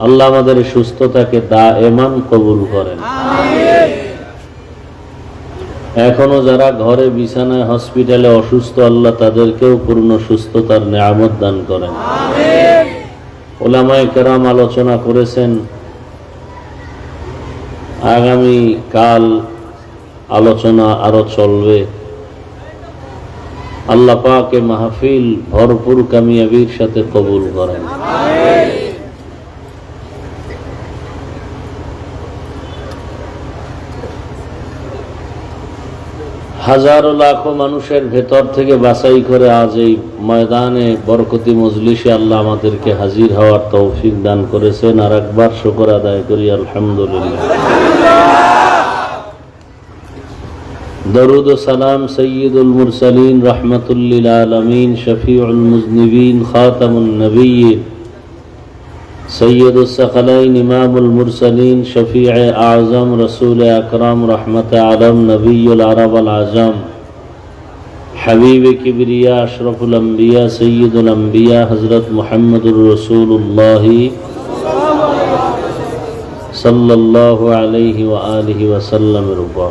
আল্লাহ আমাদের সুস্থতাকে দায়েমান কবুল করেন। এখনো যারা ঘরে বিছানায় হসপিটালে অসুস্থ, আল্লাহ তাদেরকেও পূর্ণ সুস্থতার নেয়ামত দান করেন। উলামায়ে কেরাম আলোচনা করেছেন, আগামী কাল আলোচনা আরো চলবে। আল্লাহ পাক এ মাহফিল ভরপুর কামিয়াবির সাথে কবুল করেন। হাজারো লাখো মানুষের ভেতর থেকে বাছাই করে আজ এই ময়দানে বরকতি মজলিসে আল্লাহ আমাদেরকে হাজির হওয়ার তৌফিক দান করেছেন। আর একবার শুকর আদায় করি আলহামদুলিল্লাহ। দরুদ ও সালাম সৈয়দুল মুরসালিন রাহমাতুল লিল আলামিন শফিউল মুজনিবিন খাতামুন নবিয়্যিন সৈয়দুস সাকালাইন ইমামুল মুরসালিন শফিয়ে আজম রসুল আকরাম রহমত আলম নবিয়ুল আরব আল আজম হাবিব কিবরিয়া আশরফুল আম্বিয়া সৈয়দুল আম্বিয়া হযরত মুহাম্মদুর রাসূলুল্লাহ সাল্লাল্লাহু আলাইহি ওয়া আলিহি ওয়াসাল্লামের উপর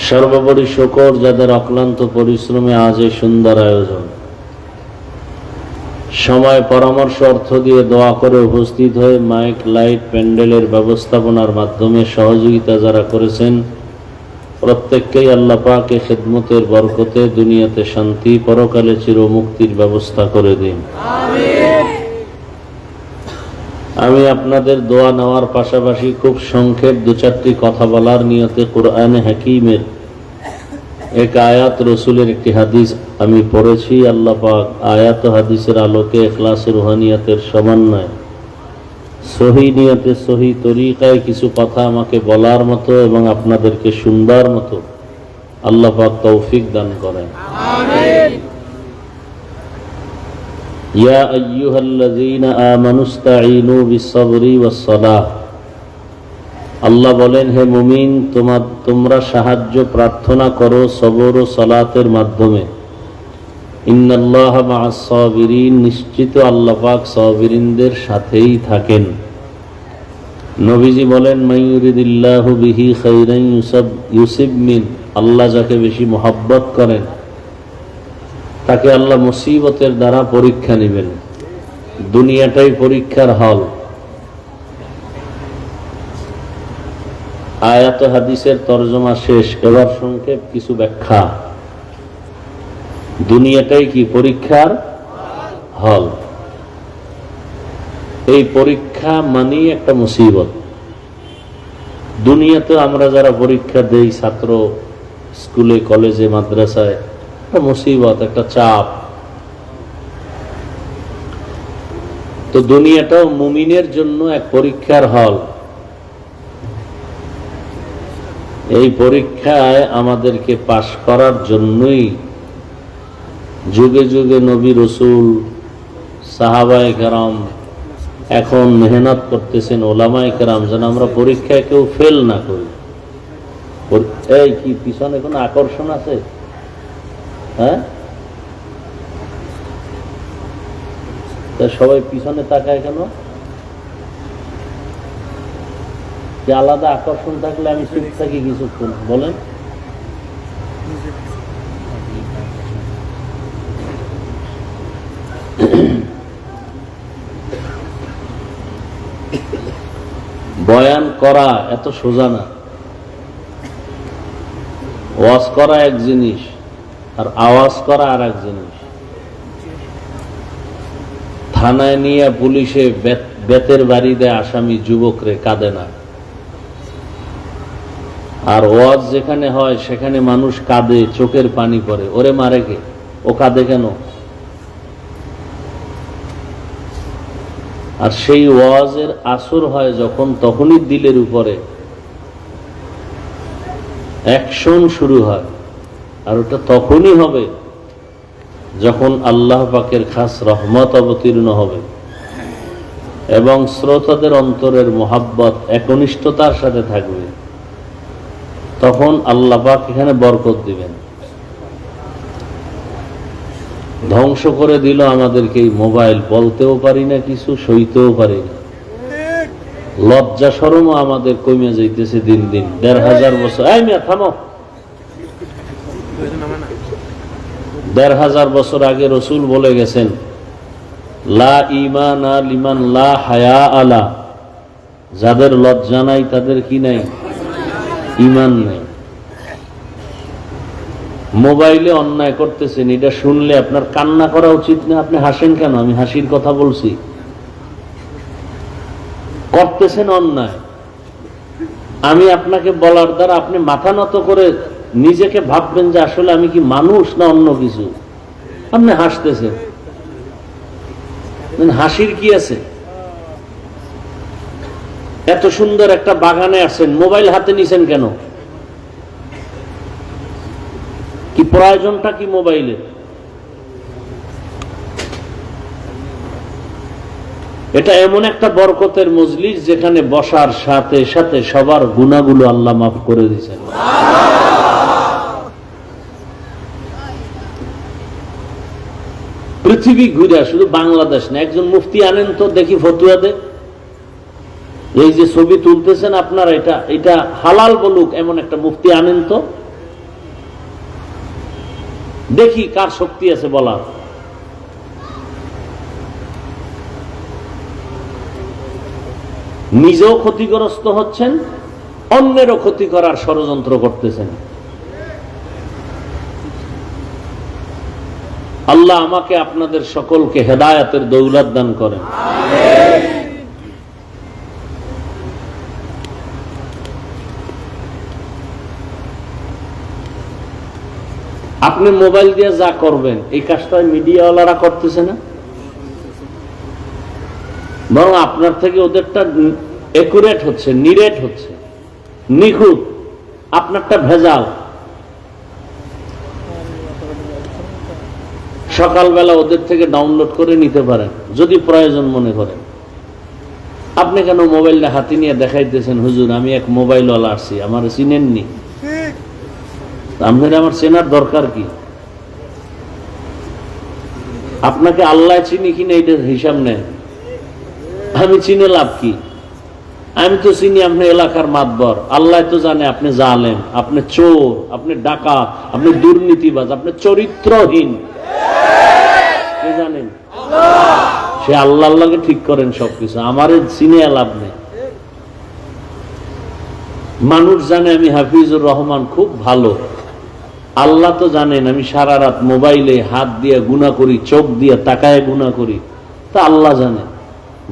সর্বোপরি শুকর যাদের অক্লান্ত পরিশ্রমে আজ এই সুন্দর আয়োজন, সময় পরামর্শ অর্থ দিয়ে দোয়া করে উপস্থিত হয়ে মাইক লাইট প্যান্ডেলের ব্যবস্থাপনার মাধ্যমে সহযোগিতা যারা করেছেন, প্রত্যেককেই আল্লাহ পাকে খেদমতের বরকতে দুনিয়াতে শান্তি, পরকালে চিরমুক্তির ব্যবস্থা করে দিন। আমি আপনাদের দোয়া নেওয়ার পাশাপাশি খুব সংক্ষেপ দু চারটি কথা বলার নিয়তে কোরআনে হাকিমের এক আয়াত, রসুলের একটি হাদিস আমি পড়েছি। আল্লাহ পাক আয়াত ও হাদিসের আলোকে ইখলাস রুহানিয়াতের সমন্বয়ে সহি নিয়তে সহি তরিকায় কিছু কথা আমাকে বলার মতো এবং আপনাদেরকে শুনবার মতো আল্লাহ পাক তৌফিক দান করেন। আমিন। ইয়া আইয়ুহাল্লাযীনা আমানুস্তাঈনু বিস-সাবরি ওয়াস-সালাহ। আল্লাহ বলেন, হে মুমিন, তোমরা সাহায্য প্রার্থনা করো সবর ও সালাতের মাধ্যমে। ইন্নাল্লাহা মা'আস-সাবিরিন, নিশ্চিত আল্লাহ পাক সাবিরিনদের সাথেই থাকেন। নবীজি বলেন, মান ইউরিদিল্লাহু বিহি খাইরান ইউসিব মিন, আল্লাহ যাকে বেশি মহব্বত করেন তাকে আল্লাহ মুসিবতের দ্বারা পরীক্ষা নেবেন। দুনিয়াটাই পরীক্ষার হল। আয়াত হাদিসের তরজমা শেষ, এবার সংক্ষেপ কিছু ব্যাখ্যা। দুনিয়াটাই কি পরীক্ষার হল। এই পরীক্ষা মানেই একটা মুসিবত। দুনিয়াতে আমরা যারা পরীক্ষা দেই, ছাত্র স্কুলে কলেজে মাদ্রাসায়, একটা মুসিবত, একটা চাপ। তো দুনিয়াটাও মুমিনের জন্য এক পরীক্ষার হল। এই পরীক্ষায় আমাদেরকে পাশ করার জন্যই যুগে যুগে নবী রসুল, সাহাবায়ে কেরাম এখন মেহনত করতেছেন, ওলামায়ে কেরাম, যেন আমরা পরীক্ষায় কেউ ফেল না করি। এই কি পিছনে কোনো আকর্ষণ আছে? হ্যাঁ, সবাই পিছনে তাকায় কেন? যে আলাদা আকর্ষণ থাকলে আমি চুপ থাকি কিছুক্ষণ, বলেন। বয়ান করা এত সোজা না। ওয়াজ করা এক জিনিস, আর আওয়াজ করা আর এক জিনিস। থানায় নিয়ে পুলিশে বেতের বাড়ি দেয় আসামি যুবকরে, কাঁদে না। আর ওয়াজ যেখানে হয় সেখানে মানুষ কাঁদে, চোখের পানি পড়ে, ওরে মারে কে? ও কাঁদে কেন? আর সেই ওয়াজের আসর হয় যখন, তখনই দিলের উপরে অ্যাকশন শুরু হয়। আর ওটা তখনই হবে যখন আল্লাহ পাকের খাস রহমত অবতীর্ণ হবে এবং শ্রোতাদের অন্তরের মোহাব্বত একনিষ্ঠতার সাথে থাকবে। তখন আল্লাহ পাক এখানে বরকত দিবেন। ধ্বংস করে দিল আমাদেরকে এই মোবাইল। বলতেও পারি না কিছু, সইতেও পারি না। লজ্জা শরমও আমাদের কমে যাইতেছে দিন দিন। ১৫০০ বছর, এই মিয়া থামো, ১৫০০ বছর আগে রসুল বলে গেছেন, লা ঈমানা লিমান লা হায়া আলা, যাদের লজ্জা নাই তাদের কি নাই? ঈমান নাই। মোবাইলে অন্যায় করতেছেন, এটা শুনলে আপনার কান্না করা উচিত না? আপনি হাসেন কেন? আমি হাসির কথা বলছি। করতেছেন অন্যায়, আমি আপনাকে বলার দ্বারা আপনি মাথা নত করে নিজেকে ভাববেন যে আসলে আমি কি মানুষ না অন্য কিছু। আপনি হাসতেছেন, হাসির কি আছে? এত সুন্দর একটা বাগানে আসেন, মোবাইল হাতে নিছেন কেন? কি প্রয়োজনটা কি মোবাইলে? এটা এমন একটা বরকতের মজলিস যেখানে বসার সাথে সাথে সবার গুনাহগুলো আল্লাহ মাফ করে দিয়েছেন। পৃথিবী ঘুরে, শুধু বাংলাদেশ না। একজন মুফতি আনেন তো দেখি, ফতুয়া দে। এই যে ছবি তুলতেছেন আপনারা, এটা হালাল বলুক এমন একটা মুফতি আনেন তো দেখি কার শক্তি আছে বলার। নিজেও ক্ষতিগ্রস্ত হচ্ছেন, অন্যেরও ক্ষতি করার ষড়যন্ত্র করতেছেন। আল্লাহ আমাকে আপনাদের সকলকে হেদায়েতের দৌলত দান করেন। আপনি মোবাইল দিয়ে যা করবেন এই কাজটা মিডিয়াওয়ালারা করতেছে না, বরং আপনার থেকে ওদেরটা একুরেট হচ্ছে, নিরেট হচ্ছে, নিখুঁত। আপনারটা ভেজাল। সকালবেলা ওদের থেকে ডাউনলোড করে নিতে পারেন যদি প্রয়োজন মনে করেন। আপনি কেন মোবাইলটা হাতে নিয়ে দেখাইতেছেন, হুজুর আমি এক মোবাইলওয়ালা আসছি, আমার চিনেননি? আপনার আমার চেনার দরকার কি? আপনাকে আল্লাহ চিনি কিনা এটার হিসাব নেই। আমি চিনে লাভ কি? আমি তো চিনি আপনি এলাকার মাতবর। আল্লাহ তো জানে আপনি জালেম, আপনি চোর, আপনি ডাকাত, আপনি দুর্নীতিবাজ, আপনি চরিত্রহীন। কে জানেন? সে আল্লাহ আল্লাহকে ঠিক করেন সবকিছু। আমার চিনে লাভ নেই। মানুষ জানে আমি হাফিজুর রহমান খুব ভালো। আল্লাহ তো জানেন আমি সারা রাত মোবাইলে হাত দিয়ে গুনাহ করি, চোখ দিয়ে তাকায় গুনাহ করি। তা আল্লাহ জানেন।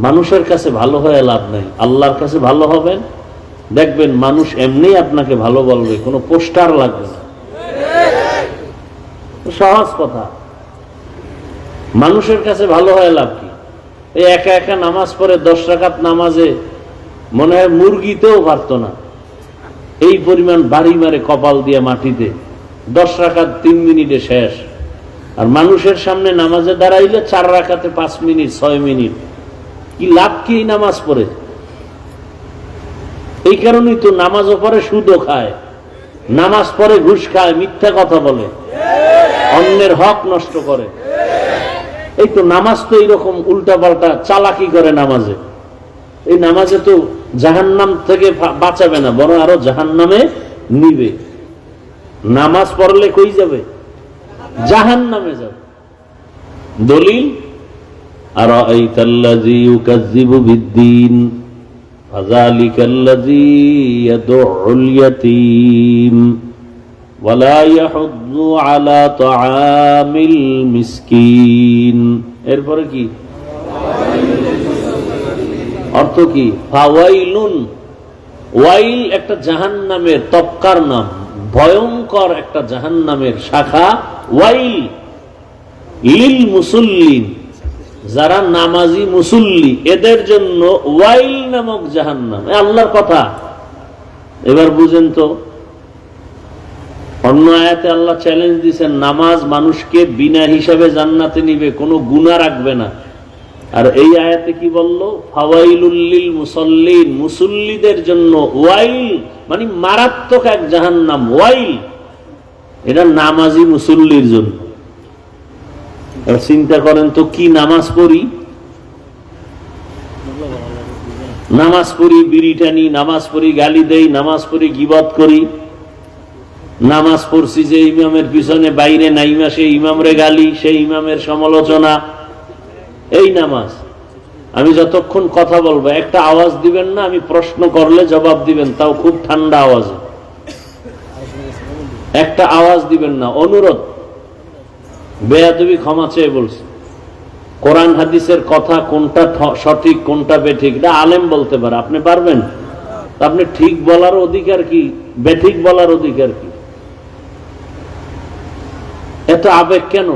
মানুষের কাছে ভালো হয়ে লাভ নাই, আল্লাহর কাছে ভালো হবেন, দেখবেন মানুষ এমনি আপনাকে ভালো বলবে, কোনো পোস্টার লাগবে না। সহজ কথা। মানুষের কাছে ভালো হয়ে লাভ কি? এই একা একা নামাজ পড়ে 10 রাকাত নামাজে মনে হয় মুরগিতেও পারতো না, এই পরিমাণ বাড়ি মারে কপাল দিয়ে মাটিতে। 10 রাকাত 3 মিনিটে শেষ। আর মানুষের সামনে নামাজে দাঁড়াইলে 4 রাকাতে 5 মিনিট 6 মিনিট। কি লাভ কি এই নামাজ পড়ে? এই কারণেই তো নামাজও পড়ে সুদও খায়, নামাজ পড়ে ঘুষ খায়, মিথ্যা কথা বলে, অন্যের হক নষ্ট করে। এই তো নামাজ তো এইরকম উল্টা পাল্টা চালাকি করে নামাজে। এই নামাজে তো জাহান্নাম থেকে বাঁচাবে না, বরং আরো জাহান্নামে নিবে। নামাজ পড়লে কই যাবে? জাহান্নামে যাবে। দলিল আরাআইতাল্লাযী ইউকাযযিবু বিদ্দীন ফাযালিকাল্লাযী ইয়াদউল ইয়াতীম ওয়ালা ইয়াহুদ্দু আলা তাআমিল মিসকিন। এরপরে কি অর্থ? কি ফাওয়াইলুন। ওয়াইল একটা জাহান্নামের তবকার নাম, ভয়ঙ্কর একটা জাহান্নামের শাখা ওয়াইল। লিল মুসল্লিন, যারা নামাজি মুসল্লি এদের জন্য ওয়াইল নামক জাহান্নাম। আল্লাহর কথা। এবার বুঝেন তো, অন্য আয়াতে আল্লাহ চ্যালেঞ্জ দিয়েছেন, নামাজ মানুষকে বিনা হিসাবে জান্নাতে নিবে, কোনো গুনাহ রাখবে না। আর এই আয়াতে কি বলল? ফাওয়াইলুল লিল মুসাল্লিন, মুসল্লিদের জন্য ওয়াইল, মানে মারাত্মক এক জাহান্নাম। ওয়াইল এটা নামাজি মুসল্লির জন্য। এবার চিন্তা করেন তো, কি নামাজ পড়ি, নামাজ পড়ি বিড়ি টানি, নামাজ পড়ি গালি দেই, নামাজ পড়ি গীবত করি, নামাজ পড়ছি যে ইমামের পিছনে বাইরে নাইমা সেই ইমামরে গালি, সেই ইমামের সমালোচনা, এই নামাজ। আমি যতক্ষণ কথা বলবো একটা আওয়াজ দিবেন না, আমি প্রশ্ন করলে জবাব দিবেন, তাও খুব ঠান্ডা আওয়াজে, একটা আওয়াজ দিবেন না, অনুরোধ। বেয়াদবি ক্ষমা চেয়ে বলছি। কোরআন হাদিসের কথা কোনটা সঠিক কোনটা বেঠিক এটা আলেম বলতে পারে, আপনি পারবেন? আপনি ঠিক বলার অধিকার কি, বেঠিক বলার অধিকার কি? এত আবেগ কেন?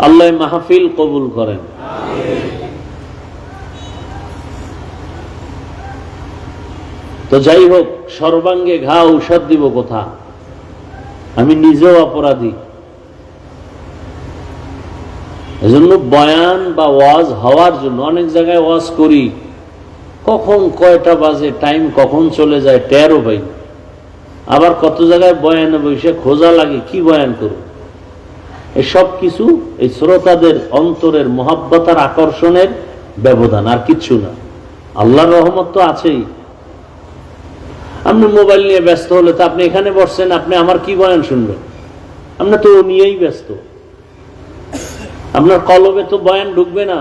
আল্লাহ মাহফিল কবুল করেন। তো যাই হোক, সর্বাঙ্গে ঘা ঔষধ দিব কোথা? আমি নিজেও অপরাধী। এজন্য বয়ান বা ওয়াজ হওয়ার জন্য অনেক জায়গায় ওয়াজ করি, কখন কয়টা বাজে, টাইম কখন চলে যায় টেরও পাই। আবার কত জায়গায় বয়ানে বসে খোঁজা লাগে কি বয়ান করব। এসব কিছু এই শ্রোতাদের অন্তরের মহাব্বতার আকর্ষণের ব্যবধান, আর কিচ্ছু না। আল্লাহর রহমত তো আছেই। আপনি মোবাইল নিয়ে ব্যস্ত হলে তো আপনি এখানে বসছেন, আপনি আমার কি বয়ান শুনবেন? আপনি তো ও নিয়েই ব্যস্ত, আপনার কলবে তো বয়ান ঢুকবে না।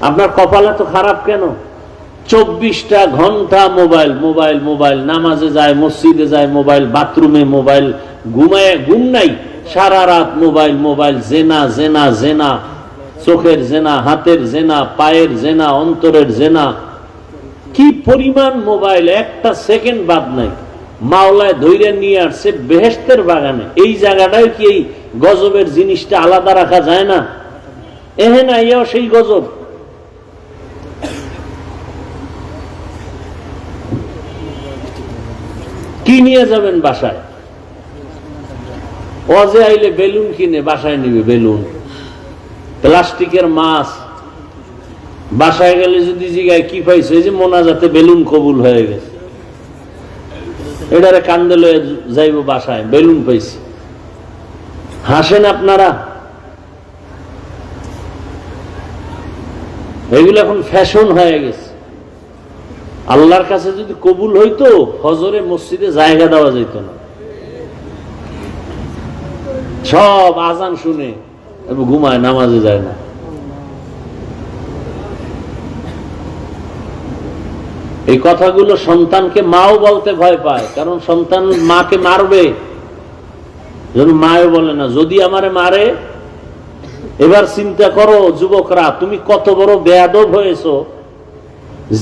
আপনার কপালে তো খারাপ কেন? 24টা ঘন্টা মোবাইল মোবাইল মোবাইল, নামাজে যায়, মসজিদে যায় মোবাইল, বাথরুমে মোবাইল, ঘুমায় ঘুম নাই, সারা রাত মোবাইল মোবাইল, জেনা জেনা জেনা, চোখের জেনা, হাতের জেনা, পায়ের জেনা, অন্তরের জেনা। কি পরিমাণ মোবাইল, একটা সেকেন্ড বাদ নাই। মাওলায় ধৈর্য নিয়ে আসছে বেহেশতের বাগানে, এই জায়গাটায় কি এই গজবের জিনিসটা আলাদা রাখা যায় না? এহে না, এও সেই গজব। কি নিয়ে যাবেন বাসায়? ওয়াজে আইলে বেলুন কিনে বাসায় নিবে, বেলুন, প্লাস্টিকের মাছ। বাসায় গেলে যদি জিগায় কি পাইছে, যে মোনাজাতে বেলুন কবুল হয়ে গেছে, এটারে কান্দে লয়ে যাইব বাসায়, বেলুন পাইছি। হাসেন আপনারা? এগুলো এখন ফ্যাশন হয়ে গেছে। আল্লাহর কাছে যদি কবুল হইতো, ফজরে মসজিদে জায়গা দেওয়া যেত না। সব আজান শুনে ঘুমায়, নামাজে যায় না। এই কথাগুলো সন্তানকে মাও বলতে ভয় পায়, কারণ সন্তান মাকে মারবে। মাও বলে না, যদি আমারে মারে। এবার চিন্তা করো যুবকরা, তুমি কত বড় বেয়াদব হয়েছো,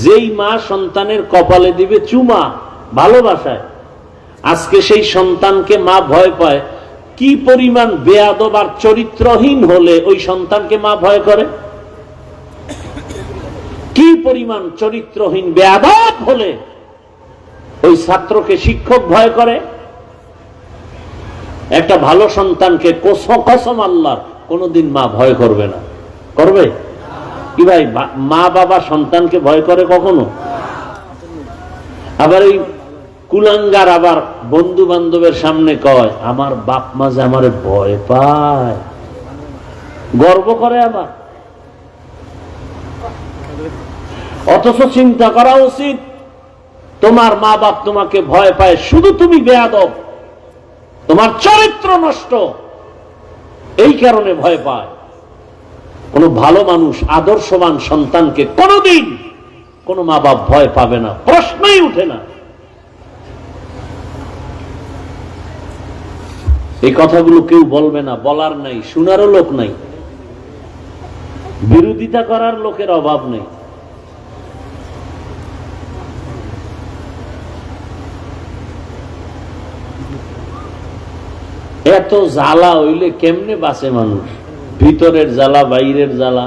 যেই মা সন্তানের কপালে দিবে চুমা ভালোবাসায়, আজকে সেই সন্তানকে মা ভয় পায়। কি পরিমাণ বেয়াদব আর চরিত্রহীন হলে ওই সন্তানকে মা ভয় করে? কি পরিমাণ চরিত্রহীন বেয়াদব হলে ওই ছাত্রকে শিক্ষক ভয় করে? একটা ভালো সন্তানকে কসম আল্লাহর কোনদিন মা ভয় করবে না। করবে কি ভাই? মা বাবা সন্তানকে ভয় করে কখনো? আবার এই কুলাঙ্গার আবার বন্ধু বান্ধবের সামনে কয়, আমার বাপ মা যে আমারে ভয় পায়, গর্ব করে আবার। অথচ চিন্তা করা উচিত, তোমার মা বাপ তোমাকে ভয় পায় শুধু তুমি বেয়াদব, তোমার চরিত্র নষ্ট, এই কারণে ভয় পায়। কোন ভালো মানুষ আদর্শবান সন্তানকে কোনদিন কোন মা বাপ ভয় পাবে না, প্রশ্নই উঠে না। এই কথাগুলো কেউ বলবে না, বলার নাই, শোনারও লোক নাই, বিরোধিতা করার লোকের অভাব নেই। এত জ্বালা হইলে কেমনে বাঁচে মানুষ? ভিতরের জ্বালা, বাইরের জ্বালা,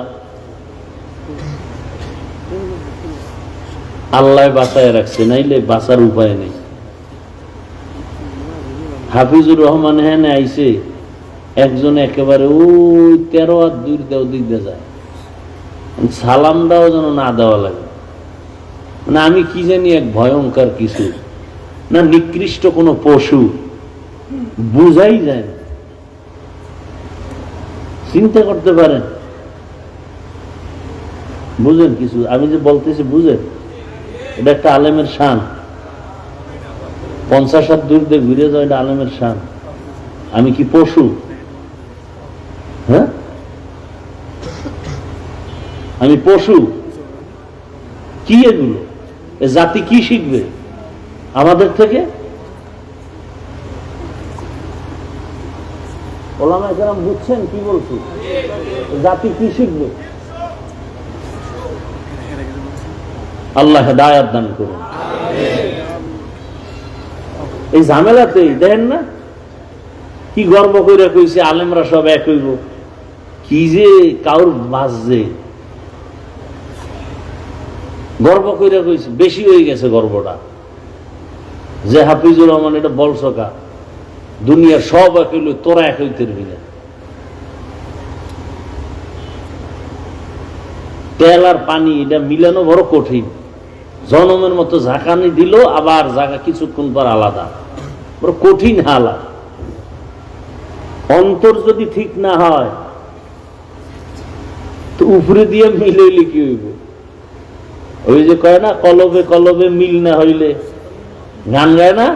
আল্লাহ বাঁচায় রাখছে, নাইলে বাঁচার উপায় নেই। হাফিজুর রহমান হ্যাঁ আইছে, একজন একেবারে ওই 13 হাত দূর দেও দিক দিয়ে যায়, সালাম দাও যেন না দেওয়া লাগে। মানে আমি কি জানি, এক ভয়ঙ্কর কিছু। না নিকৃষ্ট কোনো পশু, বুঝাই যায় না। চিন্তা করতে পারেন, বুঝেন কিছু আমি যে বলতেছি বুঝেন? এটা একটা আলেমের শান। 50 হাত দূর দিয়ে ঘুরে যাও, এটা আলেমের শান। আমি কি পশু? হ্যাঁ, আমি পশু? কি এগুলো? এ জাতি কি শিখবে আমাদের থেকে? ওলামায়ে কেরাম বুঝছেন কি বলছি? জাতি কি শিখবে? আল্লাহ হেদায়েত দান করুন। এই ঝামেলাতেই দেখেন না কি গর্ব করে কইছে আলেমরা সব এক হইব, কি যে কাউর বাজছে, গর্ব করে কইছে। বেশি হয়ে গেছে গর্বটা, যে হাফিজুর রহমান এটা বলছকা দুনিয়ার সব এক হইল, তোরা এক হইতে পারবি না। তেল আর পানি এটা মিলানো বড় কঠিন। জনমের মতো ঝাঁকানি দিল, আবার জায়গা কিছুক্ষণ পর আলাদা, বড় কঠিন হালাত। অন্তর যদি ঠিক না হয় তো উপরে দিয়ে মিলাইলে কি হইব? ওই যে কয় না, কলবে কলবে মিল না হইলে, গান গায় না,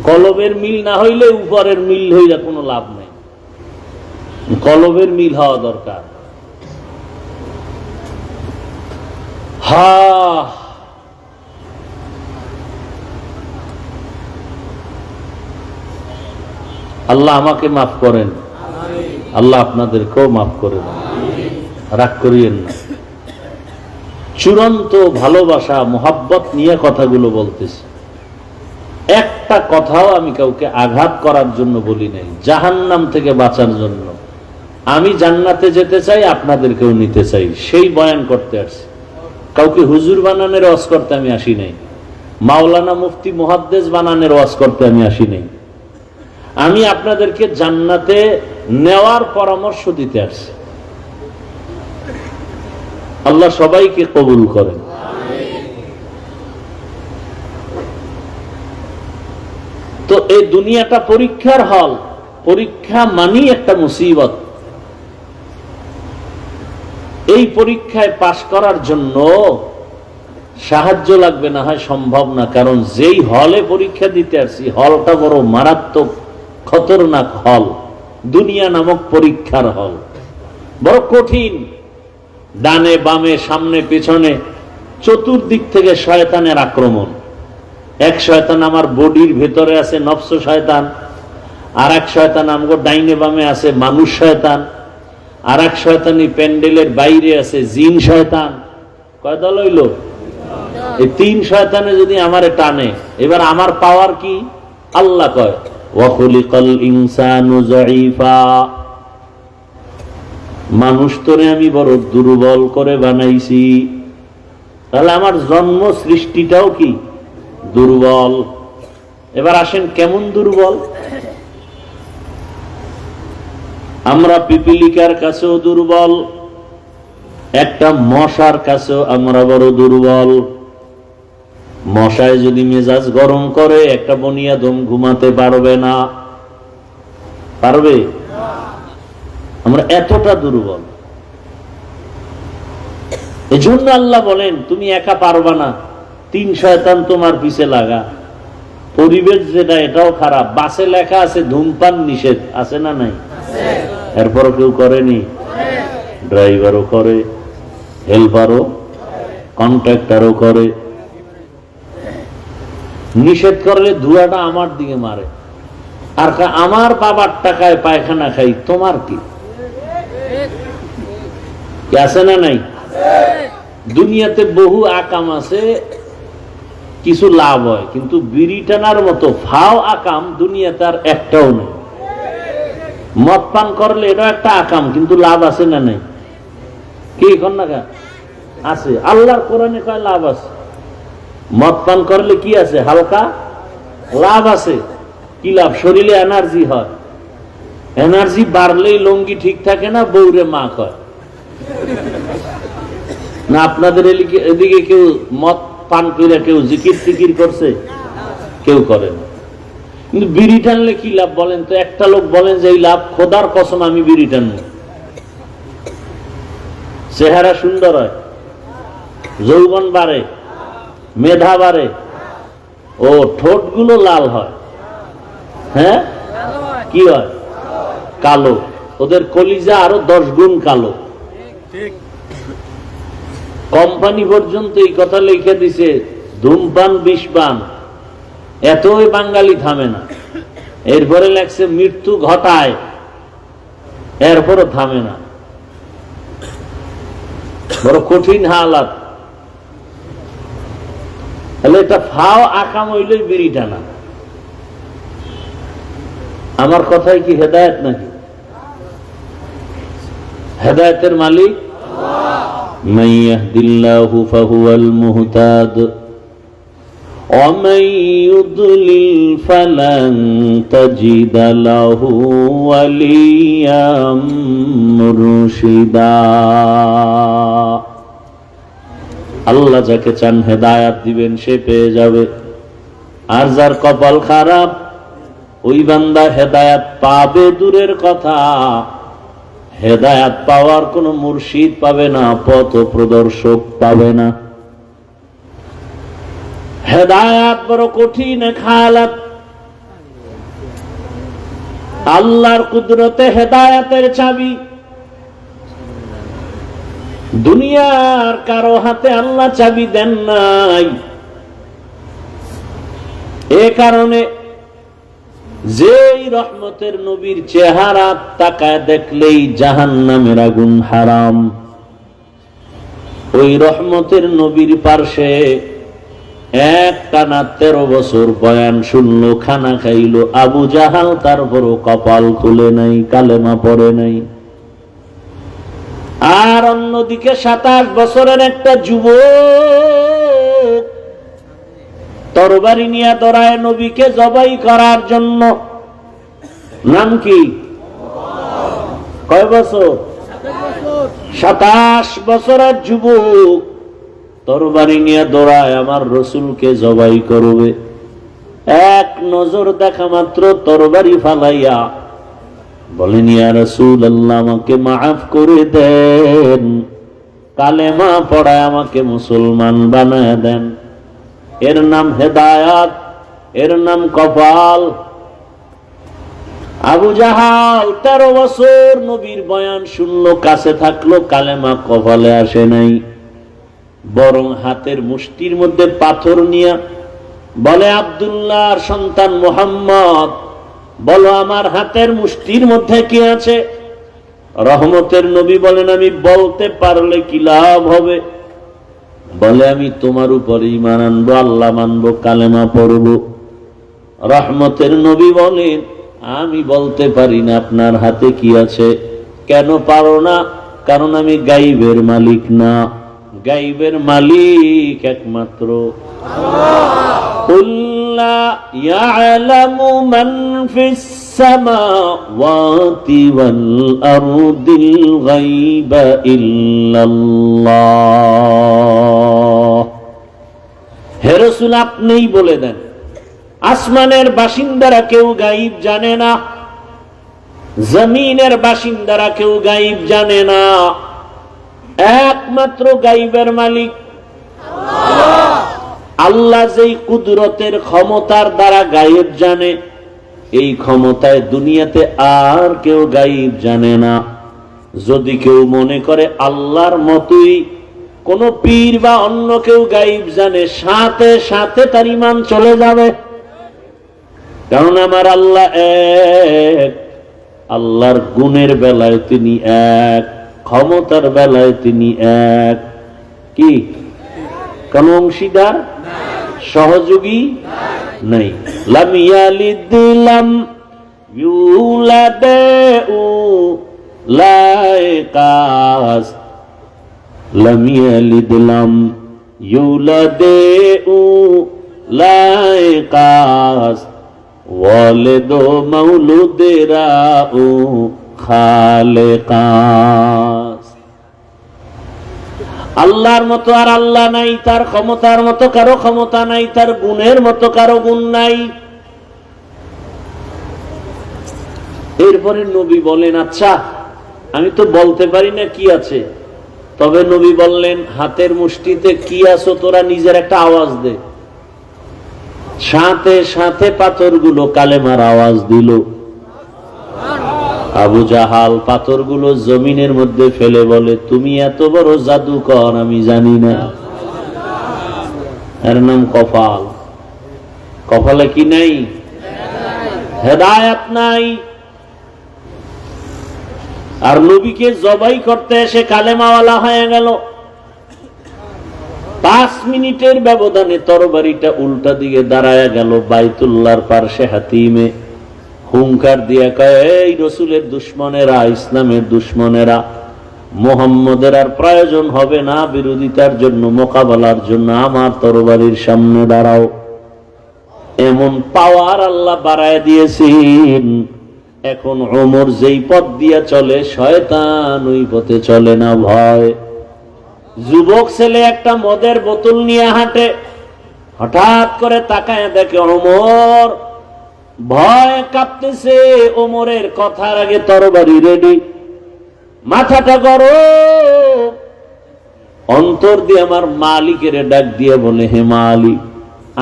কলবের মিল না হইলে উপরের মিল হইলে কোনো লাভ নেই। কলবের মিল হওয়া দরকার। আল্লাহ আমাকে মাফ করেন, আল্লাহ আপনাদেরকেও মাফ করে দেন, রাগ করিয়েন না। চূড়ান্ত ভালোবাসা মোহাব্বত নিয়ে কথাগুলো বলতেছি। একটা কথাও আমি কাউকে আঘাত করার জন্য বলি নাই, জাহান্নাম থেকে বাঁচার জন্য। আমি জান্নাতে যেতে চাই, আপনাদেরকেও নিতে চাই, সেই বয়ান করতে আসছি। কাউকে হুজুর বানানোর ওয়াজ করতে আমি আসি নাই, মাওলানা মুফতি মুহাদ্দিস বানানোর ওয়াজ করতে আমি আসি নাই। আমি আপনাদেরকে জান্নাতে নেওয়ার পরামর্শ দিতে আসছি। আল্লাহ সবাইকে কবুল করেন। তো এই দুনিয়াটা পরীক্ষার হল, পরীক্ষা মানি একটা মুসিবত। এই পরীক্ষায় পাশ করার জন্য সাহায্য লাগবে, না হয় সম্ভব না। কারণ যেই হলে পরীক্ষা দিতে আসছি, হলটা বড় মারাত্মক খতরনাক হল। দুনিয়া নামক পরীক্ষার হল বড় কঠিন। ডানে বামে সামনে পেছনে চতুর্দিক থেকে শয়তানের আক্রমণ। এক শয়তান আমার বডির ভেতরে আছে, নফস শয়তান। আর এক শয়তান আমগো ডাইনে বামে আছে, মানুষ শয়তান। আর এক শয়তানি প্যান্ডেলের বাইরে আছে, জিন শয়তান। কয় দল হইল? এই 3 শয়তানে যদি আমারে টানে, এবার আমার পাওয়ার কি? আল্লাহ কয় ওয়া খুলিকাল ইনসানু যায়ীফা, মানুষ তোরে আমি বড় দুর্বল করে বানাইছি। তাহলে আমার জন্ম সৃষ্টিটাও কি দুর্বল। এবার আসেন কেমন দুর্বল? আমরা পিপিলিকার কাছেও দুর্বল, একটা মশার কাছেও আমরা বড় দুর্বল। মশায় যদি মেজাজ গরম করে, একটা বনিয়াদম ঘুমাতে পারবে না। পারবে? আমরা এতটা দুর্বল। এজন্য আল্লাহ বলেন তুমি একা পারবা না, 3 শয়তান তোমার পিছে লাগা। পরিবেশ যেটা এটাও খারাপ। বাসে লেখা আছে ধূমপান নিষেধ, আছে না নাই? এরপরও কেউ করেনি। ড্রাইভারও করে, হেল্পারও, কন্ট্রাক্টরও করে। নিষেধ করলে ধোঁয়াটা আমার দিকে মারে। আর আমার বাবার টাকায় পায়খানা খাই, তোমার কি? আছে না নাই? দুনিয়াতে বহু আকাম আছে, কিছু লাভ হয়, কিন্তু বিড়ি টানার মতো ফাও আকাম দুনিয়াতে আর একটাও নেই। মদ পান করলে এটা একটা আকাম, কিন্তু লাভ আছে না নাই? কি কন্যা আছে? আল্লাহর কোরআনে কয় লাভ আছে। মদ পান করলে কি আছে? হালকা লাভ আছে। কি লাভ? শরীরে এনার্জি হয়। এনার্জি বাড়লেই লঙ্গি ঠিক থাকে না, বউরে মা কয় না। আপনাদের এদিকে কেউ মদ পান করে কেউ জিকির টিকির করছে? কেউ করে না। কিন্তু বিড়ি টানলে কি লাভ বলেন তো? একটা লোক বলেন যে এই লাভ, খোদার কসম আমি বিড়ি টানবো। চেহারা সুন্দর হয়, যৌবন বাড়ে, মেধা বাড়ে, ও ঠোঁট গুলো লাল হয়, হ্যাঁ কি হয়? কালো। ওদের কলিজা আরো 10 গুণ কালো। কোম্পানি পর্যন্ত এই কথা লিখে দিছে, ধূমপান বিষপান। এতই বাঙালি থামে না। এরপরে লেখছে মৃত্যু ঘটায়, এরপরও থামে না। বড় কঠিন হালাত। তাহলে এটা ফাও আকাম হইলে বিড়ি টানা। আমার কথাই কি হেদায়েত নাকি? হেদায়েতের মালিক মান ইয়াহদিল্লাহু ফাহুয়াল মুহতাদ ওয়া মান ইউদ্লিল ফালান তাজিদ লাহু ওয়ালিয়াম মুরশিদা। আল্লাহ যাকে চান হেদায়াত দিবেন, সে পেয়ে যাবে। আর যার কপাল খারাপ, ওই বান্দা হেদায়াত পাবে দূরের কথা, হেদায়াত পাওয়ার কোন মুর্শিদ পাবে না, পথ প্রদর্শক পাবে না। হেদায়াত বড় কঠিন হালাত। আল্লাহর কুদরতে হেদায়াতের চাবি। দুনিয়ার কারো হাতে আল্লাহ চাবি দেন নাই। এ কারণে যেই রহমতের নবীর চেহারা তাকায় দেখলেই জাহান্নামের আগুন হারাম, ওই রহমতের নবীর পার্শ্বে একটানা 13 বছর বয়ান শুনলো, খানা খাইলো আবু জাহাল, তারপরও কপাল খুলে নাই, কালেমা পড়ে নাই। আর অন্যদিকে 27 বছরের একটা যুবক তরবারি নিয়ে দৌড়ায় নবীকে জবাই করার জন্য। নাম কি? কয় বছর? 27 বছরের যুবক তরবারি নিয়ে দৌড়ায় আমার রসুলকে জবাই করবে। এক নজর দেখা মাত্র তরবারি ফালাইয়া বলেন, ইয়া রাসূলুল্লাহ, আমাকে মাফ করে দেন, কালেমা পড়ায় আমাকে মুসলমান বানায় দেন। এর নাম হেদায়াত, এর নাম কপাল। আবু জাহাল 13 বছর নবীর বয়ান শুনলো, কাছে থাকলো, কালেমা কপালে আসে নাই, বরং হাতের মুষ্টির মধ্যে পাথর নিয়ে বলে, আব্দুল্লাহর সন্তান মুহাম্মদ, বলো আমার হাতের মুষ্টির মধ্যে কি আছে? রহমতের নবী বলেন, আমি বলতে পারলে কি লাভ হবে? বলে, আমি তোমার উপর ঈমান আনবো, আল্লাহ মানবো, কালেমা পড়বো। রহমতের নবী বলেন, আমি বলতে পারি না আপনার হাতে কি আছে। কেন পারো না? কারণ আমি গাইবের মালিক না, গাইবের মালিক একমাত্র আল্লাহ। ইয়ালামু মান ফিস সামাওয়াতি ওয়াল আরদিল গায়বা ইল্লাল্লাহ। হে রাসূল, আপনিই বলে দেন, আসমানের বাসিন্দারা কেউ গায়ব জানে না, জমিনের বাসিন্দারা কেউ গায়ব জানে না, একমাত্র গায়বের মালিক আল্লাহ। যেই কুদরতের ক্ষমতার দ্বারা গায়েব জানে, এই ক্ষমতায় দুনিয়াতে আর কেউ গায়েব জানে না। যদি কেউ মনে করে আল্লাহর মতোই কোন পীর বা অন্য কেউ গায়েব জানে, সাথে সাথে তার ঈমান চলে যাবে। কারণ আমার আল্লাহ এক, আল্লাহর গুণের বেলায় তিনি এক, ক্ষমতার বেলায় তিনি এক। কি কোন অংশীদার, সহযোগী নাই। লাম ইয়ালিদ লাম ইউলাদ লা ইয়াকাস, লাম ইয়ালিদ লাম ইউলাদ লা ইয়াকাস, ওয়ালিদ মাউলুদেরা খালেকাস। আল্লাহর মতো আর আল্লাহ নাই, তার ক্ষমতার মতো কারো ক্ষমতা নাই, তার গুণের মতো কারো গুণ নাই। এরপরে নবী বলেন, আচ্ছা আমি তো বলতে পারি না কি আছে, তবে নবী বললেন, হাতের মুষ্টিতে কি আছো তোরা নিজের একটা আওয়াজ দে। সাথে সাথে পাথরগুলো কালেমার আওয়াজ দিল। আবু জাহাল পাথরগুলো জমিনের মধ্যে ফেলে বলে, তুমি এত বড় জাদুকর আমি জানি না। এর নাম কপাল। কপালে কি নাই? হেদায়েত নাই। আর নবীকে জবাই করতে এসে কালেমাওয়ালা হয়ে গেল। 5 মিনিটের ব্যবধানে তরবারিটা উল্টা দিকে দাঁড়ায় গেল বাইতুল্লাহর পার্শ্বে হাতিমে। হুঙ্কার দিয়া কয়, এই রসুলের দুশ্মনেরা, ইসলামের দুশ্মনেরা, মুহাম্মদের আর প্রয়োজন হবে না বিরোধিতার জন্য, মোকাবেলার জন্য আমার তরবারির সামনে দাঁড়াও। এমন পাওয়ার আল্লাহ বাড়ায় দিয়েছেন, এখন ওমর যেই পথ দিয়া চলে শয়তান ওই পথে চলে না। ভয়। যুবক ছেলে একটা মদের বোতল নিয়ে হাঁটে, হঠাৎ করে তাকায় দেখে ওমর, ভয় কাঁপতেছে। ওমরের কথার আগে তরবারি রেডি, মাথাটা গরম। অন্তর দিয়ে আমার মালিকের ডাক দিয়ে বলে, হে মালিক,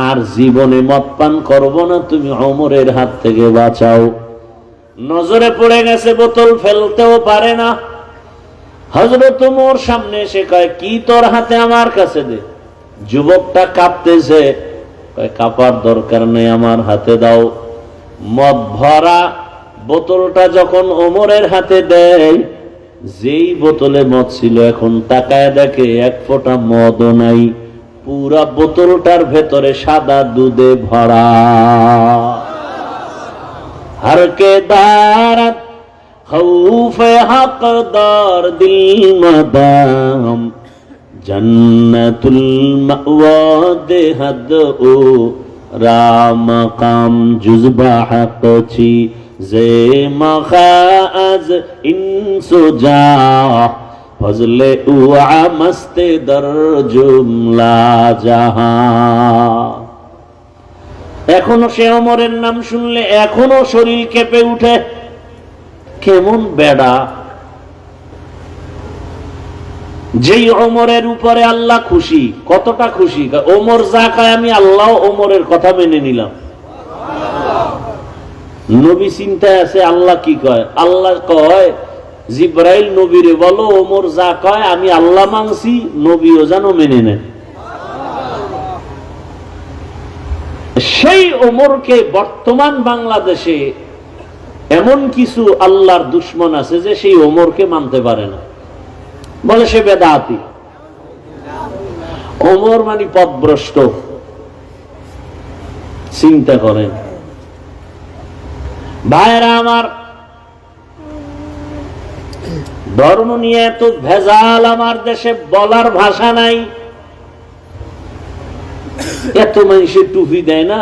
আর জীবনে মদ পান করবো না, তুমি ওমরের হাত থেকে বাঁচাও। নজরে পড়ে গেছে, বোতল ফেলতেও পারে না। হযরত ওমর সামনে এসে কয়, কি তোর হাতে, আমার কাছে দে। যুবকটা কাঁপতেছে, কয় কাঁপার দরকার নেই, আমার হাতে দাও। মদ ভরা বোতলটা যখন ওমরের হাতে দেয়, যেই বোতলে মদ ছিল এখন তাকায় দেখে 1 ফোঁটা মদও নাই, পুরা বোতলটার ভেতরে সাদা দুধে ভরা। हर के दारत खौफ हकदार दिल मदाम जन्नतुल मअवा देहद ओ राम काम जुज़बा हक छी जे मखाज इंसो जा फजले उआ मस्ते दर जुमला जहां। এখনো সে ওমরের নাম শুনলে এখনো শরীর কেঁপে উঠে। কেমন বেড়া! যেই ওমরের উপরে আল্লাহ খুশি, কতটা খুশি! ওমর যা কয় আমি আল্লাহ ওমরের কথা মেনে নিলাম। নবী চিন্তায় আছে আল্লাহ কি কয়। আল্লাহ কয়, জিবরাইল নবীরে বলো ওমর যা কয় আমি আল্লাহ মানছি, নবীও যেন মেনে নেন। সেই ওমরকে বর্তমান বাংলাদেশে এমন কিছু আল্লাহর দুশ্মন আছে যে সেই ওমরকে মানতে পারে না, বলে সে বেদাতি। ওমর মানে পথভ্রষ্ট। চিন্তা করেন ভাইরা আমার, ধর্ম নিয়ে এত ভেজাল আমার দেশে বলার ভাষা নাই। এত মানুষের টুপি দেয় না,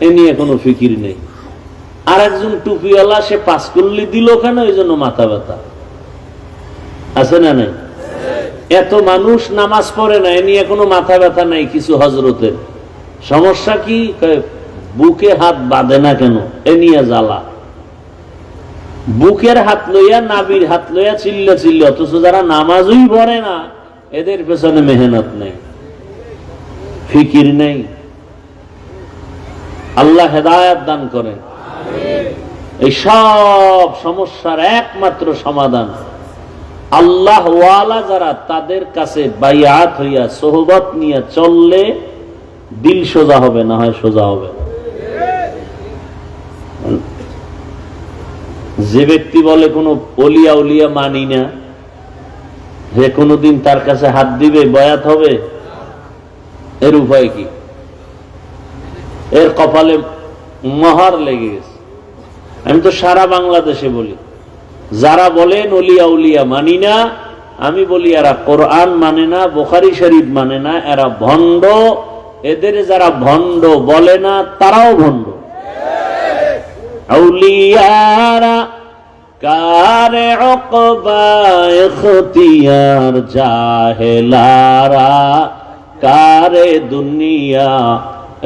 এ নিয়ে কোনো ফিকির নেই। আর একজন টুপিওয়ালা সে পাঁচকল্লি দিল কেন, এই জন্য মাথা ব্যথা আছে না নাই? এত মানুষ নামাজ পড়ে না, এ নিয়ে কোনো মাথা ব্যথা নাই। কিছু হজরতের সমস্যা কি, বুকে হাত বাঁধে না কেন, এ নিয়ে জ্বালা। বুকের হাত লইয়া নাবির হাত লইয়া চিল্লা চিল্লা, অথচ যারা নামাজই পড়ে না এদের পেছনে মেহনত নেই, ফিকির নেই। আল্লাহ হেদায়েত দান করেন। এই সব সমস্যার একমাত্র সমাধান আল্লাহ ওয়ালা যারা, তাদের কাছে বাইআত হইয়া সোহবত নিয়ে চললে দিল সোজা হবে, না হয় সোজা হবে। যে ব্যক্তি বলে কোন ওলিয়া উলিয়া মানি না, যে কোনদিন তার কাছে হাত দিবে বয়াত হবে, এর উপায় কি? এর কপালে মহার লেগে গেছে। আমি তো সারা বাংলাদেশে বলি, যারা বলেন ওলিয়া উলিয়া মানি না, আমি বলি এরা কোরআন মানে না, বুখারী শরীফ মানে না, এরা ভণ্ড। এদের যারা ভণ্ড বলে না তারাও ভণ্ড। আউলিয়ারা কারে উকবা ইখতিয়ার জাহেলারা, কারে দুনিয়া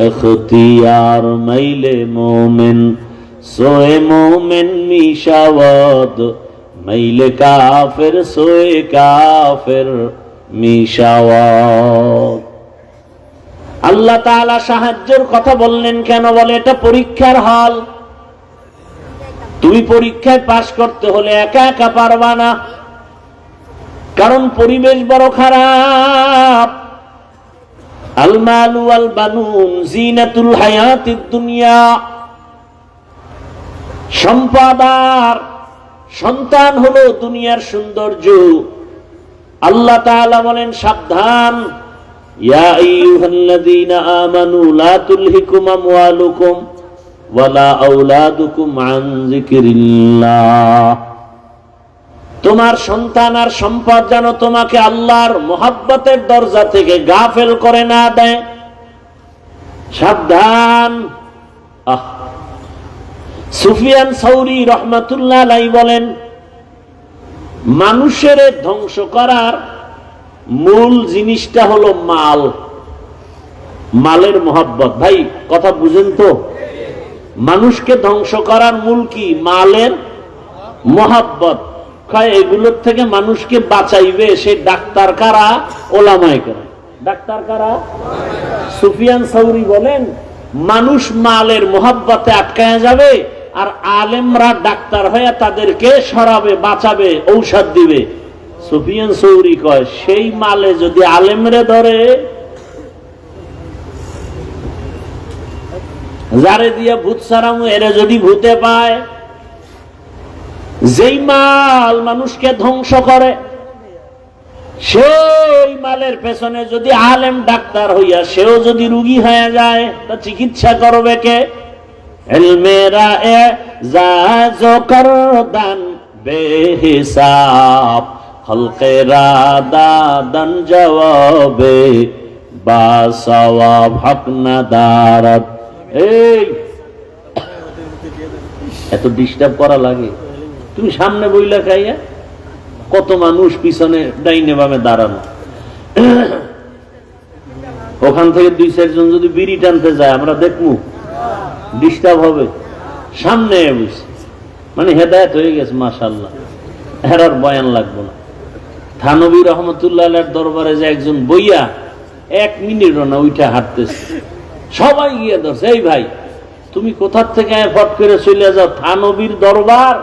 ইখতিয়ার মাইলে মোমেন, সোয়ে মোমেন মিশাওয়াদ মাইলে কাফের, সোয়ে কাফের মিশাওয়াদ। আল্লাহ তাআলা সাহায্যের কথা বললেন কেন? বলে এটা পরীক্ষার হল। তুমি পরীক্ষায় পাশ করতে হলে একা একা পারবা না, কারণ পরিবেশ বড় খারাপ। আল মালু ওয়াল বানুন জিনাতুল হায়াতিদ দুনিয়া, সম্পদ আর সন্তান হলো দুনিয়ার সৌন্দর্য। আল্লাহ তাআলা বলেন সাবধান, ইয়া আইয়ুহাল্লাযীনা আমানু লা তুলহিকুম আমওয়ালুকুম ওয়ালা আওলাদুকুম আন যিকরিল্লাহ। তোমার সন্তান আর সম্পদ যেন তোমাকে আল্লাহর মহব্বতের দরজা থেকে গাফেল করে না দেয়। সাবধান। সুফিয়ান সাউরি রাহমাতুল্লাহ আলাইহি বলেন, মানুষের ধ্বংস করার মূল জিনিসটা হলো মাল, মালের মহব্বত। ভাই কথা বুঝেন তো? মানুষকে ধ্বংস করার মূল কি? মালের মহব্বত। এগুলোর থেকে মানুষকে বাঁচাইবে সে ডাক্তার কারা? ওলামায়ে কেরাম। ডাক্তার কারা? সুফিয়ান সাউরি বলেন, মানুষ মালের মহব্বতে আটকায়া যাবে, আর আলেমরা ডাক্তার হয়ে তাদেরকে সরাবে, বাঁচাবে, ঔষধ দিবে। সুফিয়ান সাউরি কয়, সেই মালে যদি আলেমরে ধরে, যারে দিয়া ভূত সারামু এরে যদি ভূতে পায়, যেই মাল মানুষকে ধ্বংস করে, সেই মালের পেছনে যদি আলেম ডাক্তার হইয়া সেও যদি রোগী হয়ে যায়, তা চিকিৎসা করবে কে? ইলমেরা এজাজ করদান বেহিসাব, খলকেরা দাদান জওয়াবে বাসওয়াব হক না দারাত। এই এত ডিস্টার্ব করা লাগে? তুমি সামনে বইলা খাইয়া, কত মানুষ পিছনে ডাইনে বামে দাঁড়ানো, ওখান থেকে 2-4 জন যদি বিড়ি টানতে যায় আমরা দেখবো, ডিস্টার্ব হবে। সামনে বুঝছি মানে হেদায়েত হয়ে গেছে মাশাআল্লাহ, এর আর বয়ান লাগবে না। থানবী রহমতুল্লাহ আলাইহির দরবারে যে একজন বইয়া 1 মিনিটও না উঠে হাঁটতেছে, সবাই গিয়ে ধরছে, এই ভাই তুমি কোথার থেকে ফট করে চলে যাও, থানবীর দরবার।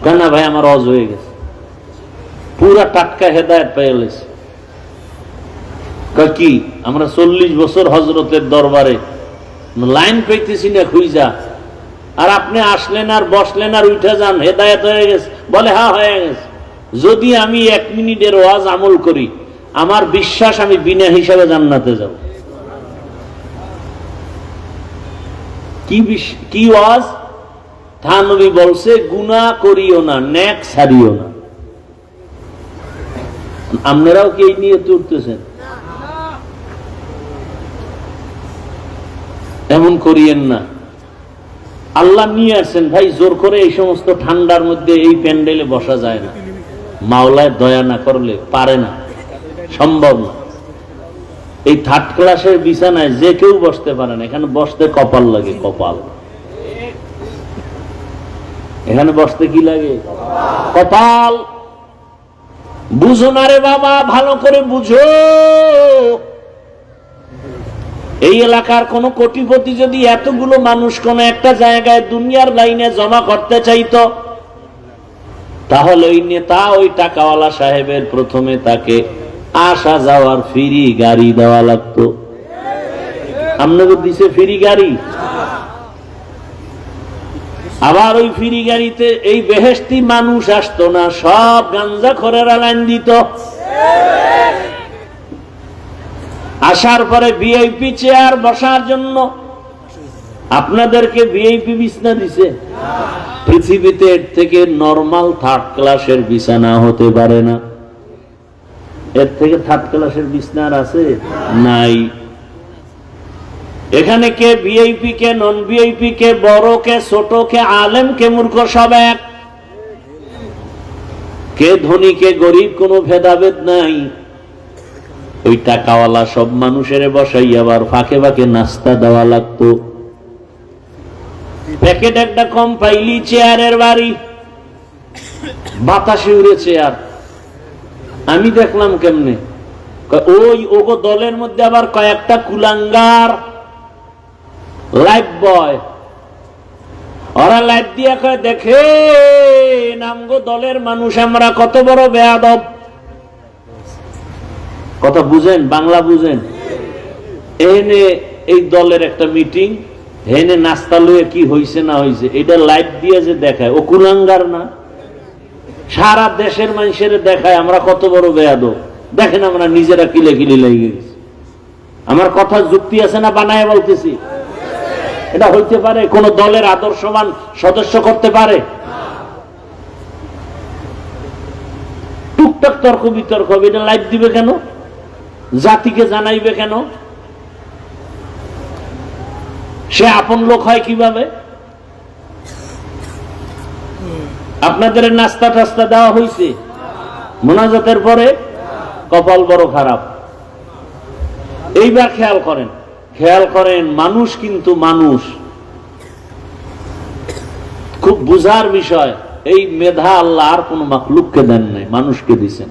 কেন ভাই? আমার অজ হয়ে গেছে, পুরা টাটকা হেদায়েত পেয়ে গেছে। কি আমরা 40 বছর হজরতের দরবারে লাইন পেতেছি না খুঁজা, আর আপনি আসলেন আর বসলেন আর উঠে যান, হেদায়েত হয়ে গেছে? বলে হ্যাঁ হয়ে গেছে। যদি আমি 1 মিনিটের ওয়াজ আমল করি, আমার বিশ্বাস আমি বিনা হিসাবে জান্নাতে যাব। কি ওয়াজ? থানবী বলছে গুনাহ করিও না, নেক ছাড়িও না। আপনারাও কি এই নিয়ে তুলতেছেন? এমন করিয়েন না। আল্লাহ নিয়ে আসছেন ভাই, জোর করে এই সমস্ত ঠান্ডার মধ্যে এই প্যান্ডেলে বসা যায় না। মাওলায় দয়া না করলে পারে না, সম্ভব না। এই 3rd ক্লাসের বিছানায় যে কেউ বসতে পারে না। এখানে বসতে কপাল লাগে, কপাল। এখানে বসতে কি লাগে? কপাল। বুঝো না রে বাবা, ভালো করে বুঝো। এই এলাকার কোন কোটিপতি যদি এতগুলো মানুষ কোন একটা জায়গায় দুনিয়ার লাইনে জমা করতে চাইতো, তাহলে ওই নেতা, ওই টাকাওয়ালা সাহেবের প্রথমে তাকে আসা যাওয়ার ফ্রি গাড়ি দেওয়া লাগতো। আপনাকে দিছে ফ্রি গাড়ি? আবার ওই ফ্রি গাড়িতে এই বেহেশতি মানুষ আসতো না, সব গাঞ্জাখোরেরা লাইন দিত। আসার পরে ভিআইপি চেয়ার বসার জন্য আপনাদেরকে ভিআইপি বিছানা দিছে। পৃথিবীতে এর থেকে নরমাল 3rd ক্লাসের বিছানা হতে পারে না। এর থেকে 3rd ক্লাসের বিছানা আছে? নাই। এখানে কে ভিআইপি, কে নন ভিআইপি, কে বড়, কে ছোট, কে আলেম, কে মূর্খ, সব এক। কে ধনী কে গরিব কোনো ভেদাভেদ নাই। ওই টাকাওয়ালা সব মানুষের বসাই আবার ফাঁকে ফাঁকে নাস্তা দেওয়া লাগতো। প্যাকেট একটা কম পাইলি চেয়ারের বাড়ি, বাতাসে উড়ে চেয়ার। আমি দেখলাম কেমনে, ওই ওগো দলের মধ্যে আবার কয়েকটা কুলাঙ্গার লাইফ বয়, ওরা লাইফ দিয়া কয় দেখে নামগো দলের মানুষ আমরা কত বড় বেয়াদব। কথা বুঝেন, বাংলা বুঝেন? এনে এই দলের একটা মিটিং, হেনে নাস্তা লইয়ে কি হইছে না হইছে এটা লাইভ দিয়ে যে দেখায়, ও কুলাঙ্গার না? সারা দেশের মানুষের দেখায় আমরা কত বড় বেয়াদব। দেখেন আমরা নিজেরা কিলে কিলে লেগে গেছি। আমার কথা যুক্তি আছে না বানায় বলতেছি? এটা হইতে পারে? কোন দলের আদর্শবান সদস্য করতে পারে? টুকটাক তর্ক বিতর্ক এটা লাইভ দিবে কেন? জাতিকে জানাইবে কেন? সে আপন লোক হয় কিভাবে? আপনাদের নাস্তা টাস্তা দেওয়া হয়েছে মোনাজাতের পরে? কপাল বড় খারাপ। এইবার খেয়াল করেন, খেয়াল করেন, মানুষ কিন্তু মানুষ, খুব বুঝার বিষয়। এই মেধা আল্লাহ আর কোন মাখলুককে দেন নাই, মানুষকে দিছেন।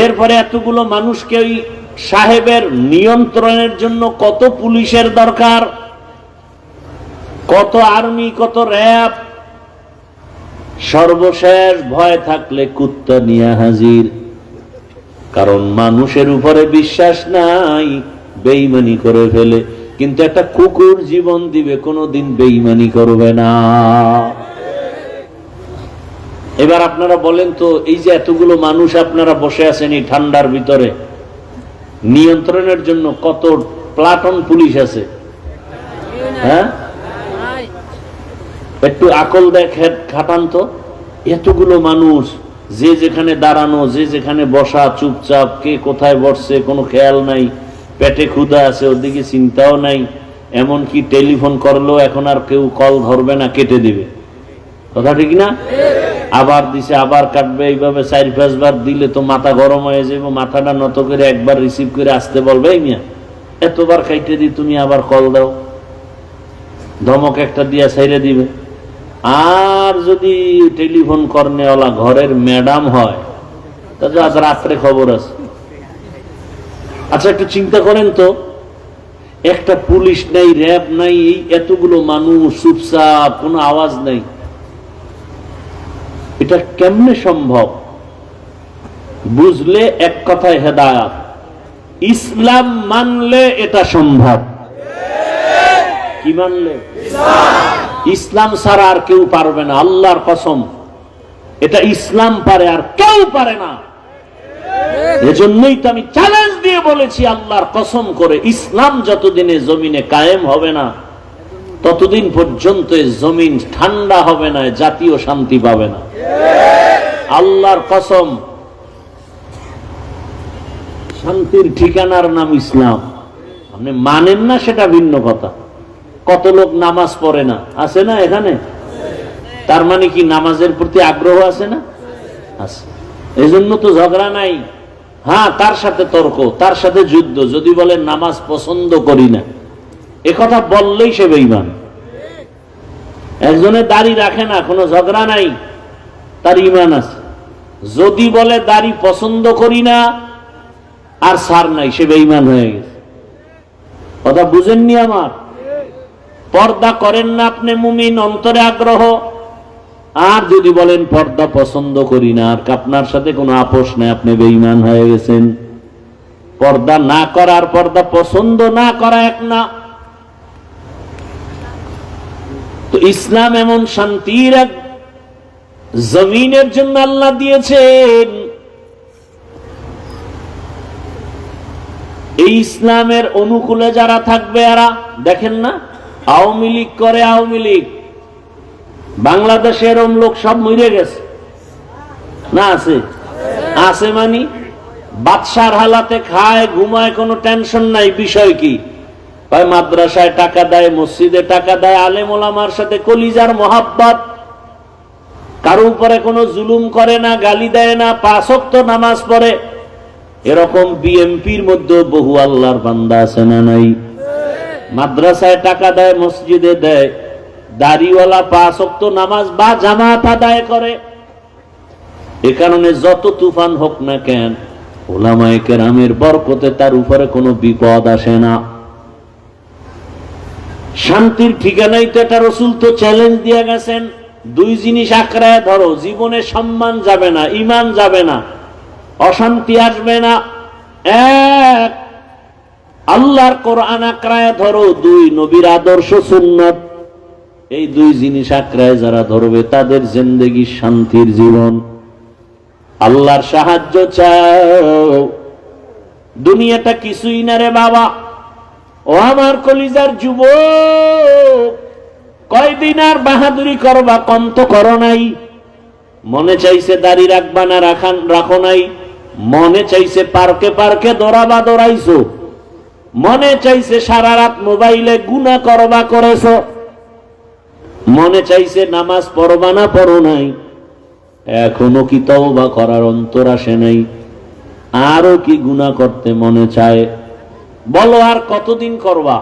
এরপরে এতগুলো মানুষকে ওই সাহেবের নিয়ন্ত্রণের জন্য কত পুলিশের দরকার, কত আর্মি, কত র্যাব। সর্বশেষ ভয় থাকলে কুত্তা নিয়ে হাজির। কারণ মানুষের উপরে বিশ্বাস নাই, বেঈমানি করে ফেলে। কিন্তু একটা কুকুর জীবন দিবে, কোনোদিন বেঈমানি করবে না। এবার আপনারা বলেন তো, এই যে এতগুলো মানুষ আপনারা বসে আছেন এই ঠান্ডার ভিতরে, নিয়ন্ত্রণের জন্য কত প্লাটন পুলিশ আছে? হ্যাঁ, একটু আকল দেখে খাটান তো। এতগুলো মানুষ, যে যেখানে দাঁড়ানো, যে যেখানে বসা, চুপচাপ, কে কোথায় বসছে কোনো খেয়াল নাই, পেটে ক্ষুধা আছে ওদিকে চিন্তাও নাই। এমনকি টেলিফোন করলেও এখন আর কেউ কল ধরবে না, কেটে দিবে। কথা ঠিক না? আবার দিছে, আবার কাটবে, এইভাবে 4-5 বার দিলে তো মাথা গরম হয়ে যাবে। মাথাটা নত করে একবার রিসিভ করে আসতে বলবে, এই মিয়া এতবার কাইটে দি, তুমি আবার কল দাও, ধমক একটা দিয়া ছাইরে দিবে। আর যদি টেলিফোন কর্নেওয়ালা ঘরের ম্যাডাম হয়, তাহলে আজ রাত্রে খবর আছে। আচ্ছা একটু চিন্তা করেন তো, একটা পুলিশ নাই, র্যাব নাই, এই এতগুলো মানুষ চুপচাপ, কোনো আওয়াজ নাই। এটা কেমনে সম্ভব? বুঝলে এক কথায় হেদায়াত। ইসলাম মানলে এটা সম্ভব। কি মানলে? ইসলাম ছাড়া আর কেউ পারবে না, আল্লাহর কসম। এটা ইসলাম পারে, আর কেউ পারে না। এজন্যই তো আমি চ্যালেঞ্জ দিয়ে বলেছি, আল্লাহর কসম করে, ইসলাম যতদিনে জমিনে কায়েম হবে না, ততদিন পর্যন্ত জমিন ঠান্ডা হবে না, জাতীয় শান্তি পাবে না। আল্লাহর কসম। শান্তির ঠিকানার নাম ইসলাম। আপনি মানেন না সেটা ভিন্ন কথা। কত লোক নামাজ পড়ে না, আছে না এখানে? তার মানে কি নামাজের প্রতি আগ্রহ আছে না? আছে। এই জন্য তো ঝগড়া নাই। হ্যাঁ, তার সাথে তর্ক, তার সাথে যুদ্ধ। যদি বলেন নামাজ পছন্দ করি না, এ কথা বললেই সে বেঈমান। একজনে দাড়ি রাখে না, কোনো ঝগড়া নাই, তার ঈমান আছে। যদি বলে দাড়ি পছন্দ করি না আর ছাড় নাই, সে বেঈমান হয়ে গেছে। কথা বুঝেননি আমার? পর্দা করেন না আপনি মুমিন, অন্তরে আগ্রহ। আর যদি বলেন পর্দা পছন্দ করি না, আর আপনার সাথে কোনো আপোষ নেই, আপনি বেঈমান হয়ে গেছেন। পর্দা না করা আর পর্দা পছন্দ না করা এক না। তো ইসলাম এমন শান্তির এক জমিনের জন্য আল্লাহ দিয়েছেন। এই ইসলামের অনুকূলে যারা থাকবে, এরা দেখেন না আওয়ামী লীগ করে, আওয়ামী লীগ। বাংলাদেশের লোক সব মরে গেছে না? আছে? আছে মানে বাদশার হালাতে খায়, ঘুমায়, কোনো টেনশন নাই। বিষয় কি? মাদ্রাসায় টাকা দেয়, মসজিদে টাকা দেয়, আলেম ওলামার সাথে কলিজার মোহাব্বত। কারো উপরে কোনো জুলুম করে না, গালি দেয় না, 5 ওয়াক্ত নামাজ পড়ে। এরকম বিএমপির মধ্যে বহু আল্লাহর বান্দা আছে না নাই? মাদ্রাসায় টাকা দেয়, মসজিদে দেয়, দাড়িওয়ালা 5 ওয়াক্ত নামাজ বা জামাত আদায় করে। এ কারণে যত তুফান হোক না কেন, উলামায়ে কেরামের বরকতে তার উপরে কোনো বিপদ আসে না। শান্তির ঠিকানাই তো এটা। রাসূল তো চ্যালেঞ্জ দিয়ে গেছেন, 2 জিনিস আঁকড়ায় ধরো, জীবনে সম্মান যাবে না, ঈমান যাবে না, অশান্তি আসবে না। 1, আল্লাহর কোরআন আঁকড়ায় ধরো, 2, নবীর আদর্শ সুন্নাত। এই 2 জিনিস আঁকড়ায় যারা ধরবে তাদের জিন্দেগি শান্তির জীবন। আল্লাহর সাহায্য চাও, দুনিয়াটা কিছুই না রে বাবা। ও আমার কলিজার যুবক, কয়দিন আর বাহাদুরি করবা? কম তো করো নাই। মনে চাইছে দাড়ি রাখবা না, রাখো নাই। মনে চাইছে পার্কে পার্কে দৌড়াবা, দৌড়াইছো। মনে চাইছে সারা রাত মোবাইলে গুনাহ করবা, করেছো। মনে চাইছে নামাজ পড়বা না, পড়ো নাই। এখনো কি তওবা করার অন্তর আসে নাই? আরো কি গুনাহ করতে মনে চায়? বলো আর কতদিন করবা?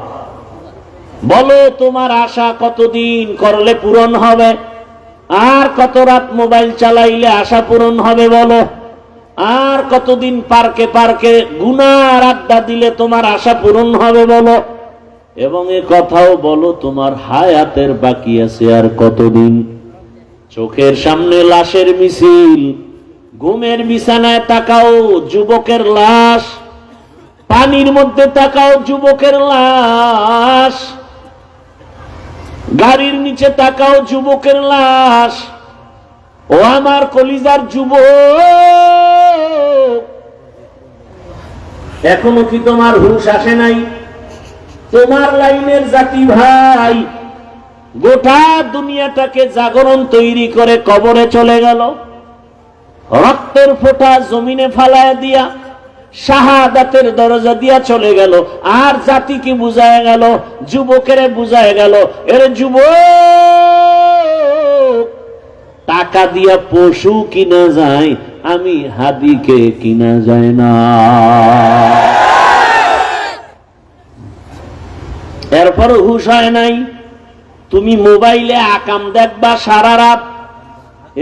বলো তোমার আশা কতদিন করলে পূরণ হবে? আর কত রাত মোবাইল চালাইলে আশা পূরণ হবে বলো? আর কতদিন পার্কে পার্কে গুনার আড্ডা দিলে তোমার আশা পূরণ হবে বলো? এবং এ কথাও বলো, তোমার হায়াতের বাকি আছে আর কতদিন? চোখের সামনে লাশের মিছিল, ঘুমের বিছানায় তাকাও যুবকের লাশ, পানির মধ্যে তাকাও যুবকের লাশ, গাড়ির নিচে তাকাও যুবকের লাশ। ও আমার কলিজার যুবক, এখনো কি তোমার হুঁশ আসে নাই? তোমার লাইনের জাতি ভাই গোটা দুনিয়াটাকে জাগরণ তৈরি করে কবরে চলে গেল, রক্তের ফোঁটা জমিনে ফালায় দিয়া শাহাদাতের দরজা দিয়া চলে গেল। আর জাতিকে বুঝায় গেল, যুবকেরে বুঝায় গেল, এর যুবক, টাকা দিয়া পশু কিনা যায়, আমি হাদিকে কিনা যায় না। এরপরও হুঁশ হয় নাই। তুমি মোবাইলে আকাম দেখবা সারা রাত,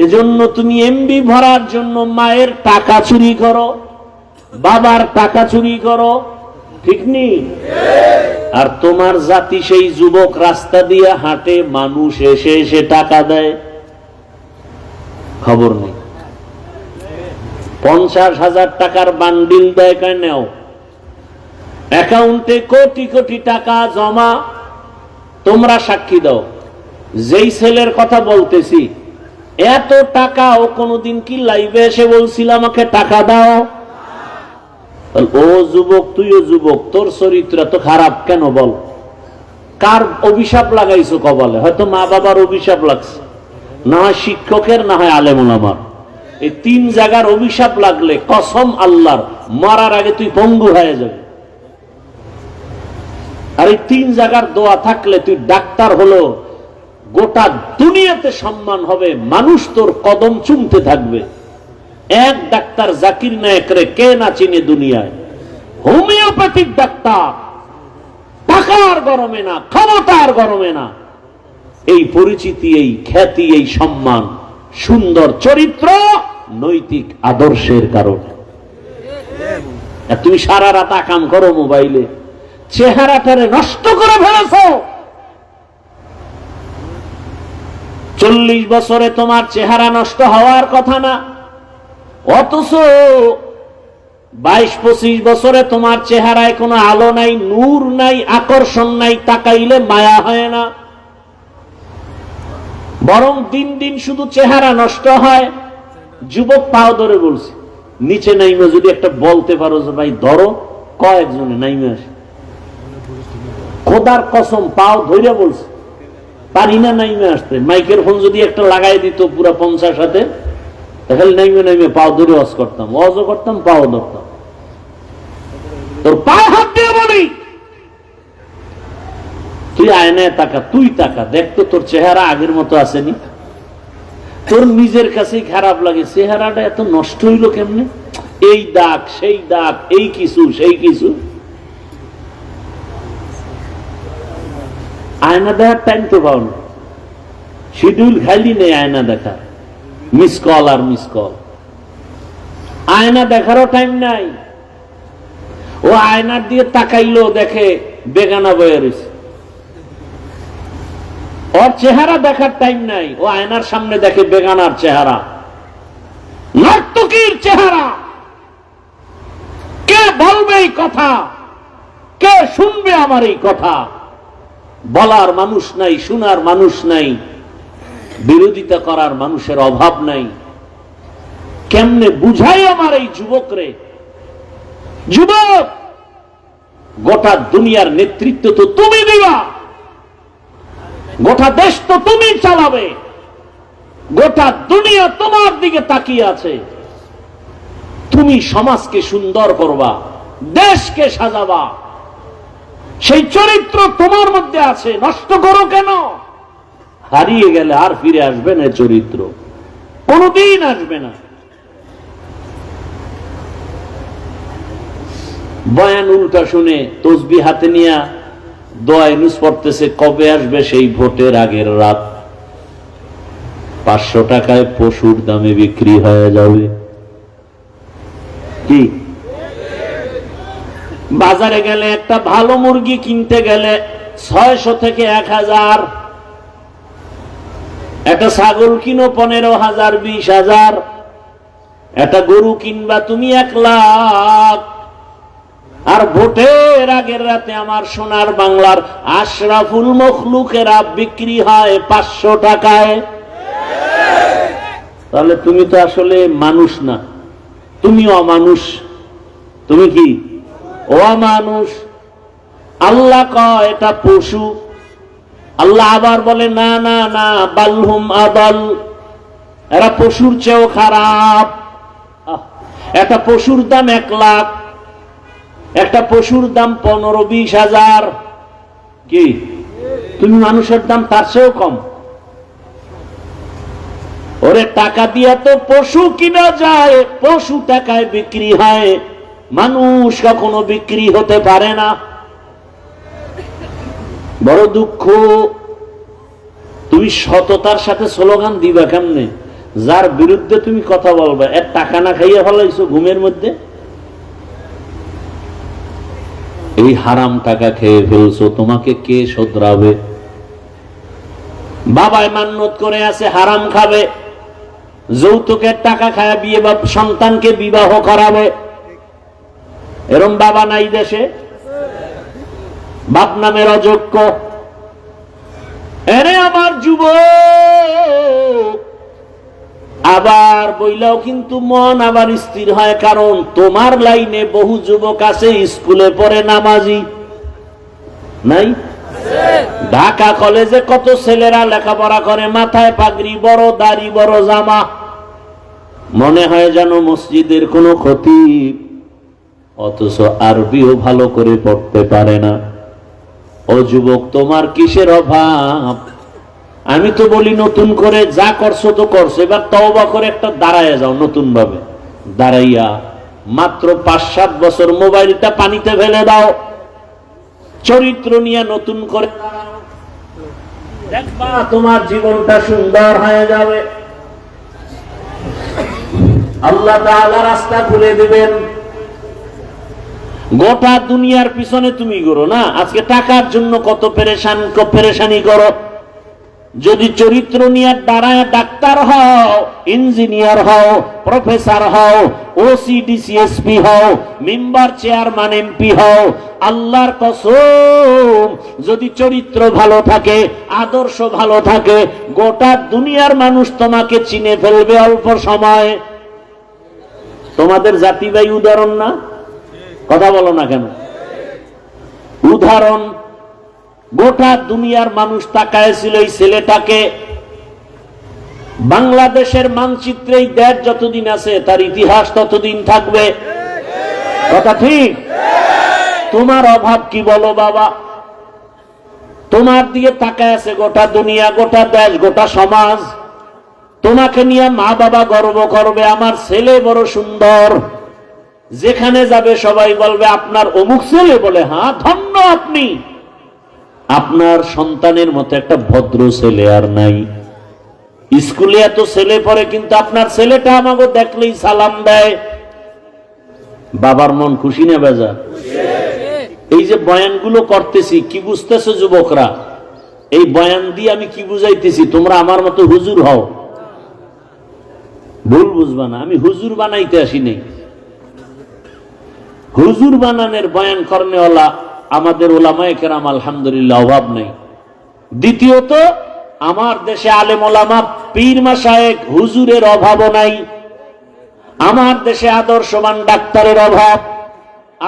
এজন্য তুমি এমবি ভরার জন্য মায়ের টাকা চুরি করো, বাবার টাকা চুরি করো, ঠিক নেই? আর তোমার জাতি সেই যুবক রাস্তা দিয়ে হাঁটে, মানুষ এসে এসে টাকা দেয়, খবর নেই। 50,000 টাকার বান্ডিল দেয়, কেন? অ্যাকাউন্টে কোটি কোটি টাকা জমা। তোমরা সাক্ষী দাও, যেই ছেলের কথা বলতেছি, এত টাকা ও কোনদিন কি লাইভে এসে বলছিল আমাকে টাকা দাও? ও যুবক, তুইও যুবক, তোর চরিত্র তো খারাপ কেন বল? কার অভিশাপ লাগাইছো কপালে? হয়তো মা বাবার অভিশাপ লাগছে, না হয় শিক্ষকের, না হয় আলেম ওলামার। এই 3 জায়গার অভিশাপ লাগলে কসম আল্লাহর, মরার আগে তুই পঙ্গু হয়ে যাবে। আর এই 3 জায়গার দোয়া থাকলে তুই ডাক্তার হলো, গোটা দুনিয়াতে সম্মান হবে, মানুষ তোর কদম চুমতে থাকবে। এক ডাক্তার জাকির নায়েকরে কে না চিনে দুনিয়ায়? হোমিওপ্যাথিক ডাক্তার, টাকার গরমে না, ক্ষমতার গরমে না। এই পরিচিতি, এই খ্যাতি, এই সম্মান, সুন্দর চরিত্র, নৈতিক আদর্শের কারণে। তুমি সারা রাত আকাম করো মোবাইলে, চেহারাটারে নষ্ট করে ফেলেছ। 40 বছরে তোমার চেহারা নষ্ট হওয়ার কথা না, অথচ 22-25 বছরে তোমার চেহারায় কোনো আলো নাই, নূর নাই, আকর্ষণ নাই, তাকাইলে মায়া হয় না, বরং দিন দিন শুধু চেহারা নষ্ট হয়। যুবক, পাও ধরে বলছি, নিচে নাইমে যদি একটা বলতে পারো যে ভাই ধরো, কয়েকজনে নাইমে আসে। খোদার কসম, পাও ধরে বলছে, পারি না নাইমে আসতে। মাইকের ফোন যদি একটা লাগাই দিত পুরা 50 হাতে, তাহলে নাইমে নাইমে পাও ধরে ওয়াজ করতাম, ওয়াজও করতাম, পাও ধরতাম। তোর পায়ে হাত দিয়ে বলি, তুই আয়নায় তাকা, তুই তাকা, দেখ তো তোর চেহারা আগের মতো আসেনি। তোর নিজের কাছেই খারাপ লাগে, চেহারাটা এত নষ্ট হইল কেমনে, এই দাগ সেই দাগ, এই কিছু সেই কিছু। আয়না দেখার টাইম তো পাও না, শিডিউল খাইলি নেই আয়না দেখা, মিস কল আর মিস কল, আয়না দেখারও টাইম নাই। ও আয়নার দিয়ে তাকাইলো, দেখে বেগানা বয়ে রয়েছে, ওর চেহারা দেখার টাইম নাই, ও আয়নার সামনে দেখে বেগানার চেহারা, নর্তকীর চেহারা। কে বলবে এই কথা, কে শুনবে আমার এই কথা? বলার মানুষ নাই, শোনার মানুষ নাই, বিরোধিতা করার মানুষের অভাব নাই। কেমনে বুঝাই আমার এই যুবকরে? যুবক, গোটা দুনিয়ার নেতৃত্ব তো তুমি দিবা, গোটা দেশ তো তুমি চালাবে, গোটা দুনিয়া তোমার দিকে তাকিয়ে আছে। তুমি সমাজকে সুন্দর করবা, দেশকে সাজাবা, সেই চরিত্র তোমার মধ্যে আছে। নষ্ট করো কেন? হারিয়ে গেলে আর ফিরে আসবে না, চরিত্র কোনদিন আসবে না। বয়ান উল্টা শুনে তসবিহ হাতে নিয়ে দোয়া ইউনুস পড়তেছে, কবে আসবে সেই ভোটের আগের রাত, 500 টাকায় পশুর দামে বিক্রি হয়ে যাবে। কি বাজারে গেলে একটা ভালো মুরগি কিনতে গেলে 600 থেকে 1000, একটা ছাগল কিনো 15,000 20,000, একটা গরু কিনবা তুমি 1 লাখ। আর ভোটের আগের রাতে আমার সোনার বাংলার আশরাফুল মখলুকেরা বিক্রি হয় 500 টাকায়। তাহলে তুমি তো আসলে মানুষ না, তুমি অমানুষ। তুমি কি অমানুষ? আল্লাহ কয় এটা পশু, আল্লাহ আবার বলে না না না, বালহুম আদাল, এরা পশুর চেয়েও খারাপ। একটা পশুর দাম 1 লাখ, একটা পশুর দাম 15-20,000। কি তুমি মানুষের দাম তার চেয়েও কম? ওরে টাকা দিয়া তো পশু কিনা যায়, পশু টাকায় বিক্রি হয়, মানুষ কখনো বিক্রি হতে পারে না। বড় দুঃখ। তুমি সততার সাথে স্লোগান দিবা কেমনে? যার বিরুদ্ধে তুমি কথা বলবা, এর টাকা না খাইয়া ফেলাইছো ঘুমের মধ্যে, এই হারাম টাকা খেয়ে ফেলছো, তোমাকে কে শোধরাবে? বাবায় মান্যত করে আছে হারাম খাবে, যৌতুকের টাকা খায় বিয়ে বা সন্তানকে বিবাহ করাবে। এরম বাবা নাই দেশে? বাপ নামের অযোগ্য। এরে আমার যুবক, আবার বইলাও কিন্তু মন আবার স্থির হয়, কারণ তোমার লাইনে বহু যুবক আছে স্কুলে পড়ে নামাজি নাই? ঢাকা কলেজে কত ছেলেরা লেখাপড়া করে, মাথায় পাগড়ি, বড় দাড়ি, বড় জামা, মনে হয় যেন মসজিদের কোনো খতিব, অথচ আরবিও ভালো করে পড়তে পারে না। ও যুবক, তোমার কিসের অভাব? আমি তো বলি নতুন করে যা করছো তো করছো, এবার তওবা করে একটা দাঁড়ায় যাও, নতুন ভাবে দাঁড়াইয়া মাত্র 5-7 বছর মোবাইলটা পানিতে ফেলে দাও, চরিত্র নিয়ে নতুন করে দেখবা তোমার জীবনটা সুন্দর হয়ে যাবে। আল্লাহ তাআলা রাস্তা খুলে দিবেন। গোটা দুনিয়ার পিছনে তুমি করো না, আজকে টাকার জন্য কত পেরেশানি করো। যদি চরিত্র নিয়ে দাঁড়ায় ডাক্তার হও, ইঞ্জিনিয়ার হও, প্রফেসর হও, ওসি ডিসিএসপি হও, মেম্বার চেয়ারম্যান এমপি হও, আল্লাহর কসম যদি চরিত্র ভালো থাকে, আদর্শ ভালো থাকে, গোটা দুনিয়ার মানুষ তোমাকে চিনে ফেলবে অল্প সময়। তোমাদের জাতি ভাই উদাহরণ না? কথা বলো না কেন? উদাহরণ। গোটা দুনিয়ার মানুষ তাকায়ছিল এই ছেলেটাকে। বাংলাদেশের মানচিত্রে এই দেশ যতদিন আছে তার ইতিহাস ততদিন থাকবে। কথা ঠিক? তোমার অভাব কি বলো বাবা? তোমার দিকে তাকায় আছে গোটা দুনিয়া, গোটা দেশ, গোটা সমাজ। তোমাকে নিয়ে মা বাবা গর্ব করবে, আমার ছেলে বড় সুন্দর। যেখানে যাবে সবাই বলবে আপনার অমুক ছেলে, বলে হ্যাঁ ধন্য আপনি। আপনার সন্তানের মতো একটা ভদ্র ছেলে আর নাই। স্কুলে এত ছেলে পড়ে, কিন্তু আপনার ছেলেটা আমাকে দেখলেই সালাম দেয়। বাবার মন খুশি না বেজার? এই যে বয়ানগুলো করতেছি, কি বুঝতেছো যুবকরা? এই বয়ান দিয়ে আমি কি বুঝাইতেছি? তোমরা আমার মতো হুজুর হও, ভুল বুঝবা না। আমি হুজুর বানাইতে আসি নাই। হুজুর বানানোর বয়ান করনেওয়ালা আমাদের ওলামায়ে কেরাম আলহামদুলিল্লাহ অভাব নেই। দ্বিতীয়ত, আমার দেশে আলেম ওলামা পীর মাশায়েখ হুজুরের অভাবও নাই। আমার দেশে আদর্শবান ডাক্তারের অভাব,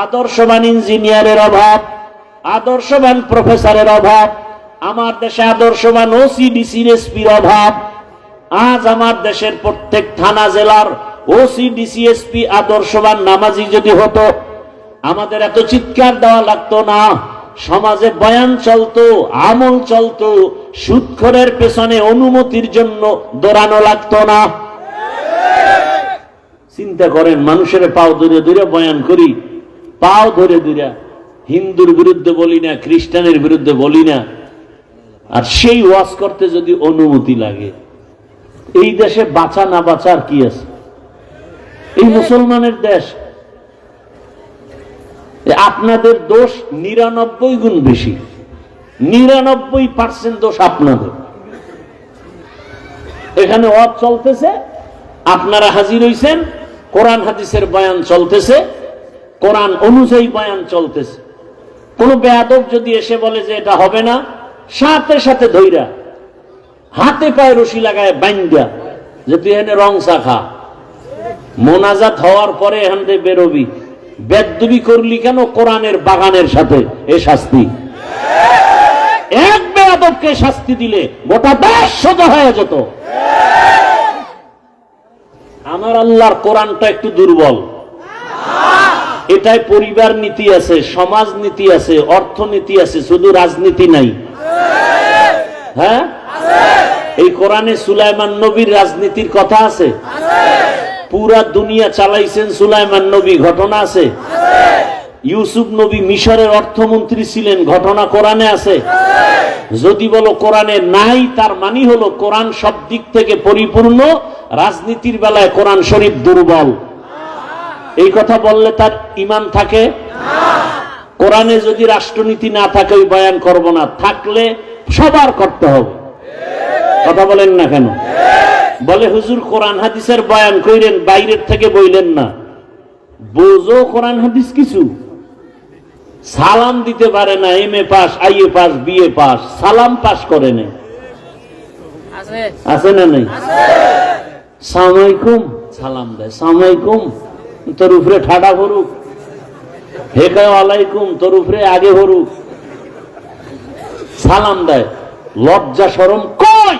আদর্শবান ইঞ্জিনিয়ারের অভাব, আদর্শবান প্রফেসরের অভাব। আমার দেশে আদর্শবান ওসি ডিসি এসপির অভাব। আজ আমার দেশের প্রত্যেক থানা জেলার ওসি ডিসি এসপি আদর্শবান নামাজি যদি হতো, আমাদের এত চিৎকার দেওয়া লাগতো না। সমাজে বয়ান চলতো, আমল চলতো, সুদখোরের পেছনে অনুমতির জন্য দৌড়ানো লাগতো না। চিন্তা করেন, মানুষের পাও ধরে ধরে বয়ান করি, পাও ধরে ধরে। হিন্দুর বিরুদ্ধে বলি না, খ্রিস্টানের বিরুদ্ধে বলি না, আর সেই ওয়াজ করতে যদি অনুমতি লাগে। এই দেশে বাঁচা না বাঁচার কি আছে? এই মুসলমানের দেশ। আপনাদের দোষ 99 গুণ বেশি, 99% দোষ আপনাদের। এখানে ওয়াজ চলতেছে, আপনারা হাজির হইছেন, কোরআন হাদিসের বয়ান চলতেছে, কোরআন অনুযায়ী বয়ান চলতেছে। কোন বেয়াদব যদি এসে বলে যে এটা হবে না, সাথে সাথে ধইরা হাতে পায়ে রশি লাগায় বাইন্দা যে তুই এখানে রং চা খা। মোনাজাত হওয়ার পরে এখান থেকে বেরোবি। বেদবি করলি কেন কোরআনের বাগানের সাথে? এ শাস্তি। এক বেয়াদবকে শাস্তি দিলে গোটা দেশ সোজা হয়ে যেত। আমার আল্লাহর কোরআনটা একটু দুর্বল। এটাই পরিবার নীতি আছে, সমাজ নীতি আছে, অর্থনীতি আছে, শুধু রাজনীতি নাই। হ্যাঁ, এই কোরআনে সুলাইমান নবীর রাজনীতির কথা আছে। পুরা দুনিয়া চালাইছেন সুলাইমান নবী, ঘটনা আছে। ইউসুফ নবী মিশরের অর্থমন্ত্রী ছিলেন, ঘটনা কোরআনে আছে। যদি বলো কোরআনে নাই, তার মানে হলো কোরআন সব দিক থেকে পরিপূর্ণ, রাজনীতির বেলায় কোরআন শরীফ দুর্বল। এই কথা বললে তার ঈমান থাকে? কোরআনে যদি রাষ্ট্রনীতি না থাকে ওই বয়ান করব না, থাকলে সবার করতে হবে। কথা বলেন না কেন? বলে হুজুর কোরআন হাদিসের বয়ান কইরেন, বাইরের থেকে বইলেন না। বোঝো কোরআন হাদিস কিছু? সালাম দিতে পারে না, MA pass, IA pass, BA pass, সালাম পাস করে না। আছে না নাই? সালামালাইকুম সালাম দেয়, সালামালাইকুম তোর উপরে ঠাডা হরুক, হে কয় ওয়ালাইকুম তোর উপরে আগে হরুক, সালাম দেয়। লজ্জা শরম কই?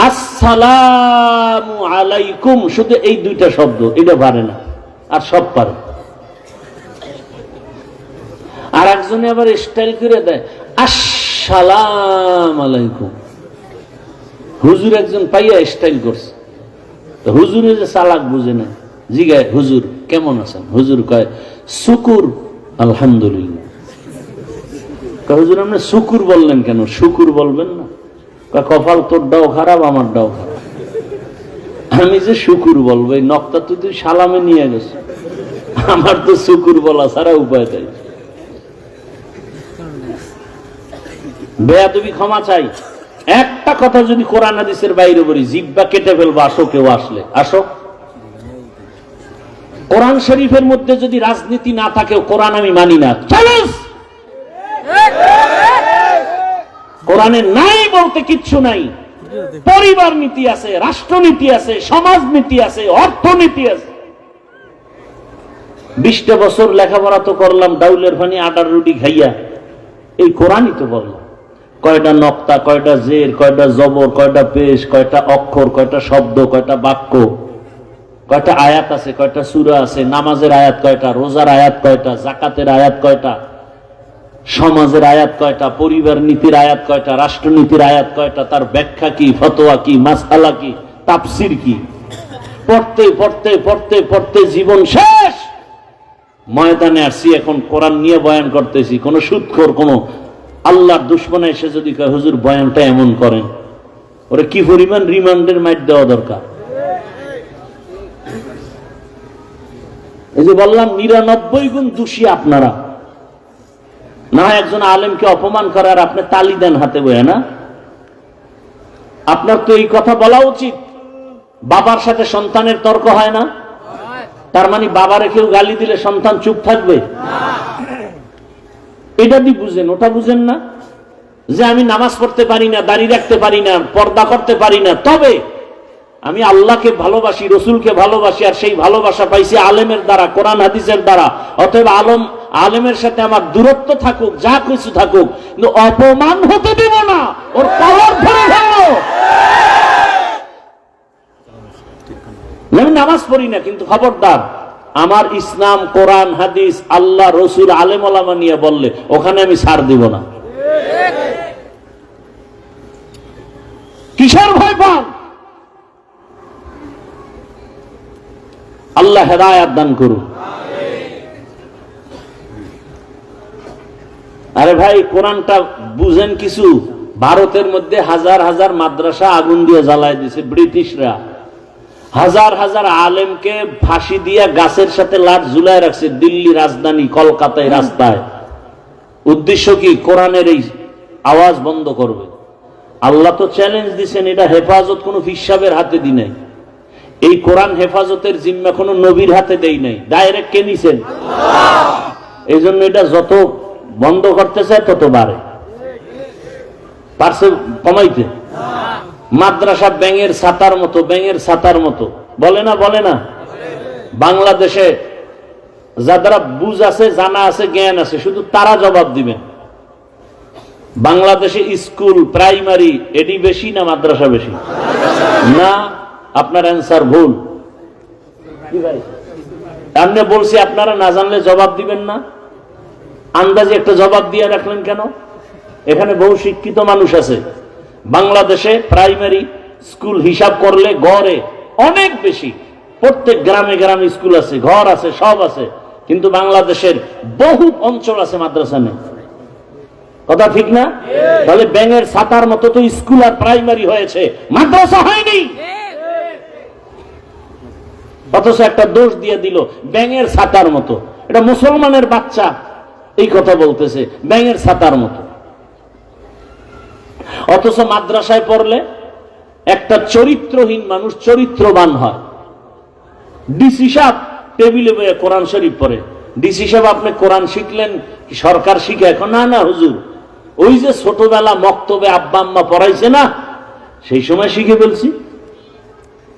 আসসালামু আলাইকুম, শুধু এই দুইটা শব্দ, এটা পারে না, আর সব পারে। আর একজনে আবার স্টাইল করে দেয় আসসালাম আলাইকুম। হুজুর একজন পাইয়া স্টাইল করছে, হুজুরে যে চালাক বুঝে না, জিগায় হুজুর কেমন আছেন? হুজুর কয় শুকুর আলহামদুলিল্লাহ। হুজুর আপনি শুকুর বললেন কেন? শুকুর বলবেন না? কপাল তোরটাও খারাপ, আমারটাও খারাপ। আমি যে শুকুর বলবো, এই নকটা তুই সালামে নিয়ে গেছ, আমার তো শুকুর বলা ছাড়া উপায় তাই। বেয়াদবি ক্ষমা চাই। একটা কথা যদি কোরআন হাদিসের বাইরে বলি, জিহ্বা কেটে ফেলবো। আসো, কেউ আসলে আসো। কোরআন শরীফের মধ্যে যদি রাজনীতি না থাকে, কোরআন আমি মানি না। চ্যালেঞ্জ! কোরআনে নাই বলতে কিচ্ছু নাই। পরিবার নীতি আছে, রাষ্ট্রনীতি আছে, সমাজ নীতি আছে, অর্থনীতি আছে। 20টা বছর লেখাপড়া তো করলাম ডাউলের পানি আটার রুটি খাইয়া, এই কোরআনই তো বললাম। কয়টা নক্তা, কয়টা জের, কয়টা জবর, কয়টা পেশ, কয়টা অক্ষর, কয়টা শব্দ, কয়টা বাক্য, কয়টা আয়াত আছে, কয়টা সূরা আছে, নামাজের আয়াত কয়টা, রোজার আয়াত কয়টা, যাকাতের আয়াত কয়টা, সমাজের আয়াত কয়টা, পরিবার নীতির আয়াত কয়টা, রাষ্ট্রনীতির আয়াত কয়টা, তার ব্যাখ্যা কি, ফতোয়া কি, মাসআলা কি, তাফসির কি, পড়তে পড়তে পড়তে পড়তে জীবন শেষ। ময়দানে আসছি, এখন কোরআন নিয়ে বয়ান করতেছি। কোন সুদখোর, কোন আল্লাহর দুশমনে এসে যদি কয় হুজুর বয়ানটা এমন করেন, ওরে কি পরিমাণ রিমান্ডের মাইট দেওয়া দরকার। এই যে বললাম 99 গুণ দোষী আপনারা। না একজন আলেমকে অপমান করার আপনি তালি দেন হাতে বয়ে, না? আপনার তো এই কথা বলা উচিত। বাবার সাথে সন্তানের তর্ক হয় না, তার মানে বাবারে কেউ গালি দিলে সন্তান চুপ থাকবে? এটা দিয়ে বুঝেন, ওটা বুঝেন না। যে আমি নামাজ পড়তে পারি না, দাড়ি রাখতে পারি না, পর্দা করতে পারি না, তবে আমি আল্লাহকে ভালোবাসি, রসুলকে ভালোবাসি, আর সেই ভালোবাসা পাইছি আলেমের দ্বারা, কোরআন হাদিসের দ্বারা। অতএব আলেমের সাথে আমার দূরত্ব থাকুক, যা কিছু থাকুক, কিন্তু অপমান হতে দেব না, ওর কলার ধরে ধরো। আমি নামাজ পড়ি না, কিন্তু খবরদার আমার ইসলাম, কোরআন হাদিস, আল্লাহ, রসুল, আলেম ওলামা নিয়ে বললে ওখানে আমি ছাড় দিব না। কিসের ভয় পান? আল্লাহ হেদায়েত দান করুন। আরে ভাই, কোরআনটা বুঝেন কিছু। ভারতের মধ্যে হাজার হাজার মাদ্রাসা আগুন দিয়ে জ্বালায় দিয়েছে ব্রিটিশরা। হাজার হাজার আলেমকে ফাঁসি দিয়ে গাছের সাথে লাট ঝুলায় রাখছে দিল্লি রাজধানী কলকাতায় রাস্তায়। উদ্দেশ্য কি? কোরআনের এই আওয়াজ বন্ধ করবে। আল্লাহ তো চ্যালেঞ্জ দিচ্ছেন, এটা হেফাজত কোনো হিসাবের হাতে দি নাই। এই কোরআন হেফাজতের জিম্মা কোনো নবীর হাতে দেই নাই, ডাইরেক্ট কে নিছেন? এই জন্য এটা যত বন্ধ করতে চায় তত বাড়ে। পারছে কমাইতে? মাদ্রাসা ব্যাঙের ছাতার মতো, ব্যাঙের ছাতার মতো, বলে না? বলে না? বাংলাদেশে যারা বুঝ আছে, জানা আছে, জ্ঞান আছে, শুধু তারা জবাব দিবেন। বাংলাদেশে স্কুল, প্রাইমারি, এডি বেশি না মাদ্রাসা বেশি? না, আপনার অ্যান্সার ভুল। কি ভাই, আপনি বলছি আপনারা না জানলে জবাব দিবেন না, আন্দাজে একটা জবাব দিয়ে রাখলেন কেন? এখানে বহু শিক্ষিত মানুষ আছে। বাংলাদেশে প্রাইমারি স্কুল হিসাব করলে গড়ে অনেক বেশি। প্রত্যেক গ্রামে গ্রামে স্কুল আছে, ঘর আছে, সব আছে, কিন্তু বাংলাদেশের বহু অঞ্চল আছে মাদ্রাসা নেই। কথা ঠিক না? তাহলে ব্যাঙের ছাতার মতো তো স্কুল আর প্রাইমারি হয়েছে, মাদ্রাসা হয়নি। অথচ একটা দোষ দিয়ে দিল ব্যাঙের ছাতার মতো। এটা মুসলমানের বাচ্চা এই কথা বলতেছে, ব্যাঙের ছাতার মতো। অথচ মাদ্রাসায় পড়লে একটা চরিত্রহীন মানুষ চরিত্রবান হয়। ডিসি সাহেব টেবিলে বসে কোরআন শরীফ পড়ে। ডিসি সাহেব, আপনি কোরআন শিখলেন, সরকার শিখে? এখন না না হুজুর, ওই যে ছোটবেলা মক্তবে আব্বা আম্মা পড়াইছে না, সেই সময় শিখে ফেলছি।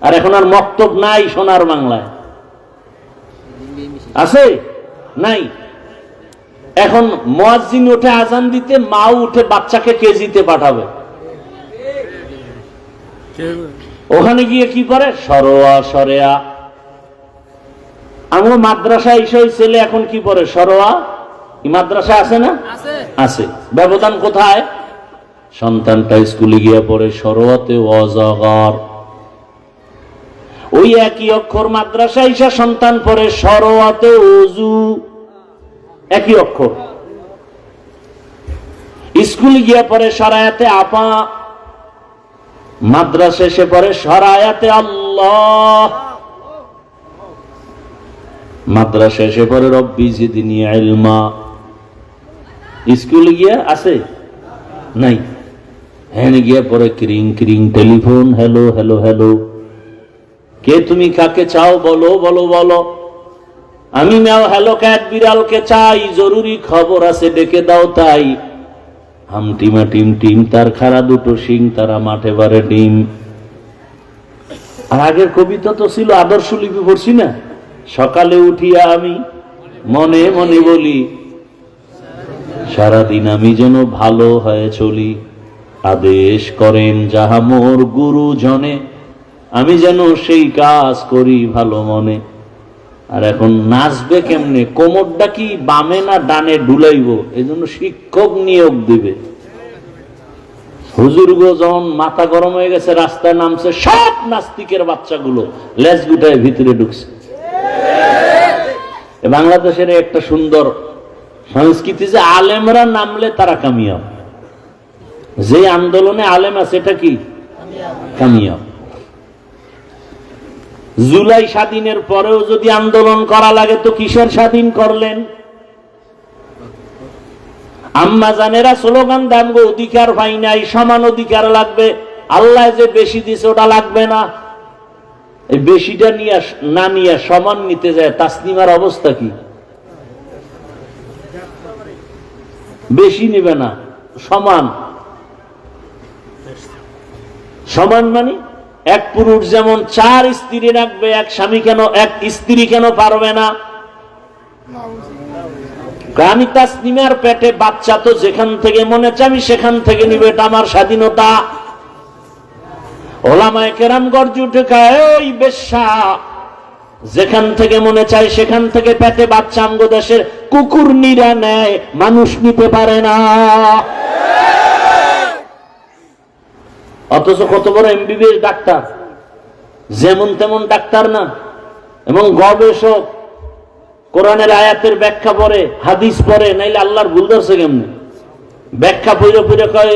আর এখন আর মক্তব নাই সোনার বাংলায়, আছে? নাই। এখন মুয়াজ্জিন উঠে আজান দিতে, মাও উঠে বাচ্চাকে কেজিতে পাঠাবে। ওখানে গিয়ে কি করে? সরোয়া, সরেয়া। আমার মাদ্রাসায় এসে ছেলে এখন কি পড়ে? সরোয়া। মাদ্রাসা আছে না? আছে। ব্যবধান কোথায়? সন্তানটা স্কুলে গিয়ে পড়ে সরোয়াতে অজগর। ওই একই অক্ষর মাদ্রাসায় এসে সন্তান পড়ে সরোয়াতে ওযু, একই অক্ষর। স্কুলে গিয়ে পড়ে সরায়াতে আপা, মাদ্রাসা এসে পড়ে সরায়াতে আল্লাহ, মাদ্রাসা এসে পড়ে রব্বি জিদনি ইলমা। স্কুলে গিয়ে আছে? নাই। হ্যাঁ গিয়ে পড়ে ক্রিং ক্রিং টেলিফোন, হ্যালো হ্যালো হ্যালো, কে তুমি, কাকে চাও, বলো বলো বলো। আমি নাও হ্যালো ক্যাট, বিড়ালকে চাই, জরুরি খবর আছে, ডেকে দাও তাই। হামটিমা টিম টিম, তার খাড়া দুটো শিং, তারা মাঠে বারে ডিম। আর আগের কবিতা তো ছিল, আদর্শ লিপি পড়ছি না, সকালে উঠিয়া আমি মনে মনে বলি, সারাদিন আমি যেন ভালো হয়ে চলি। আদেশ করেন যাহা মোর গুরুজনে, আমি যেন সেই কাজ করি ভালো মনে। আর এখন নাচবে কেমনে, কোমরটা কি বামে না ডানে ডুলাইব, এই জন্য শিক্ষক নিয়োগ দিবে। হুজুর গো যখন মাথা গরম হয়ে গেছে, রাস্তায় নামছে, সব নাস্তিকের বাচ্চাগুলো লেজ গুটায় ভিতরে ঢুকছে। বাংলাদেশের একটা সুন্দর সংস্কৃতি যে আলেমরা নামলে তারা কামিয়াব। যে আন্দোলনে আলেম আছে এটা কি কামিয়াব। জুলাই স্বাধীনের পরেও যদি আন্দোলন করা লাগে তো কিসের স্বাধীন করলেন? আম্মা জানেরা স্লোগান দেন, অধিকার পাই নাই, সমান অধিকার লাগবে, আল্লাহ যে বেশি দিছে ওটা লাগবে না। এই বেশিটা নিয়ে না নিয়ে সমান নিতে যায়, তাসলিমার অবস্থা কি? বেশি নিবে না, সমান। সমান মানে এক পুরুষ যেমন 4 স্ত্রী রাখবে, এক স্বামী কেন, এক স্ত্রী কেন পারবে না? আমি তাসলিমার পেটে বাচ্চা, তো যেখান থেকে মনে চাই আমি সেখান থেকে নিবে, এটা আমার স্বাধীনতা। ওলামায়ে কেরাম গর্জে উঠে কয়, ওই বেশ্যা, যেখান থেকে মনে চায় সেখান থেকে পেটে বাচ্চা আমগো দেশের কুকুর নিরা নেয়, মানুষ নিতে পারে না। অথচ কত বড় এমবিবিএস ডাক্তার, যেমন তেমন ডাক্তার না, এবং গবেষক, কোরআনের আয়াতের ব্যাখ্যা পড়ে, হাদিস পড়ে, নাইলে আল্লাহর ভুল ধরছে কেমনি? ব্যাখ্যা পড়ে পড়ে কয়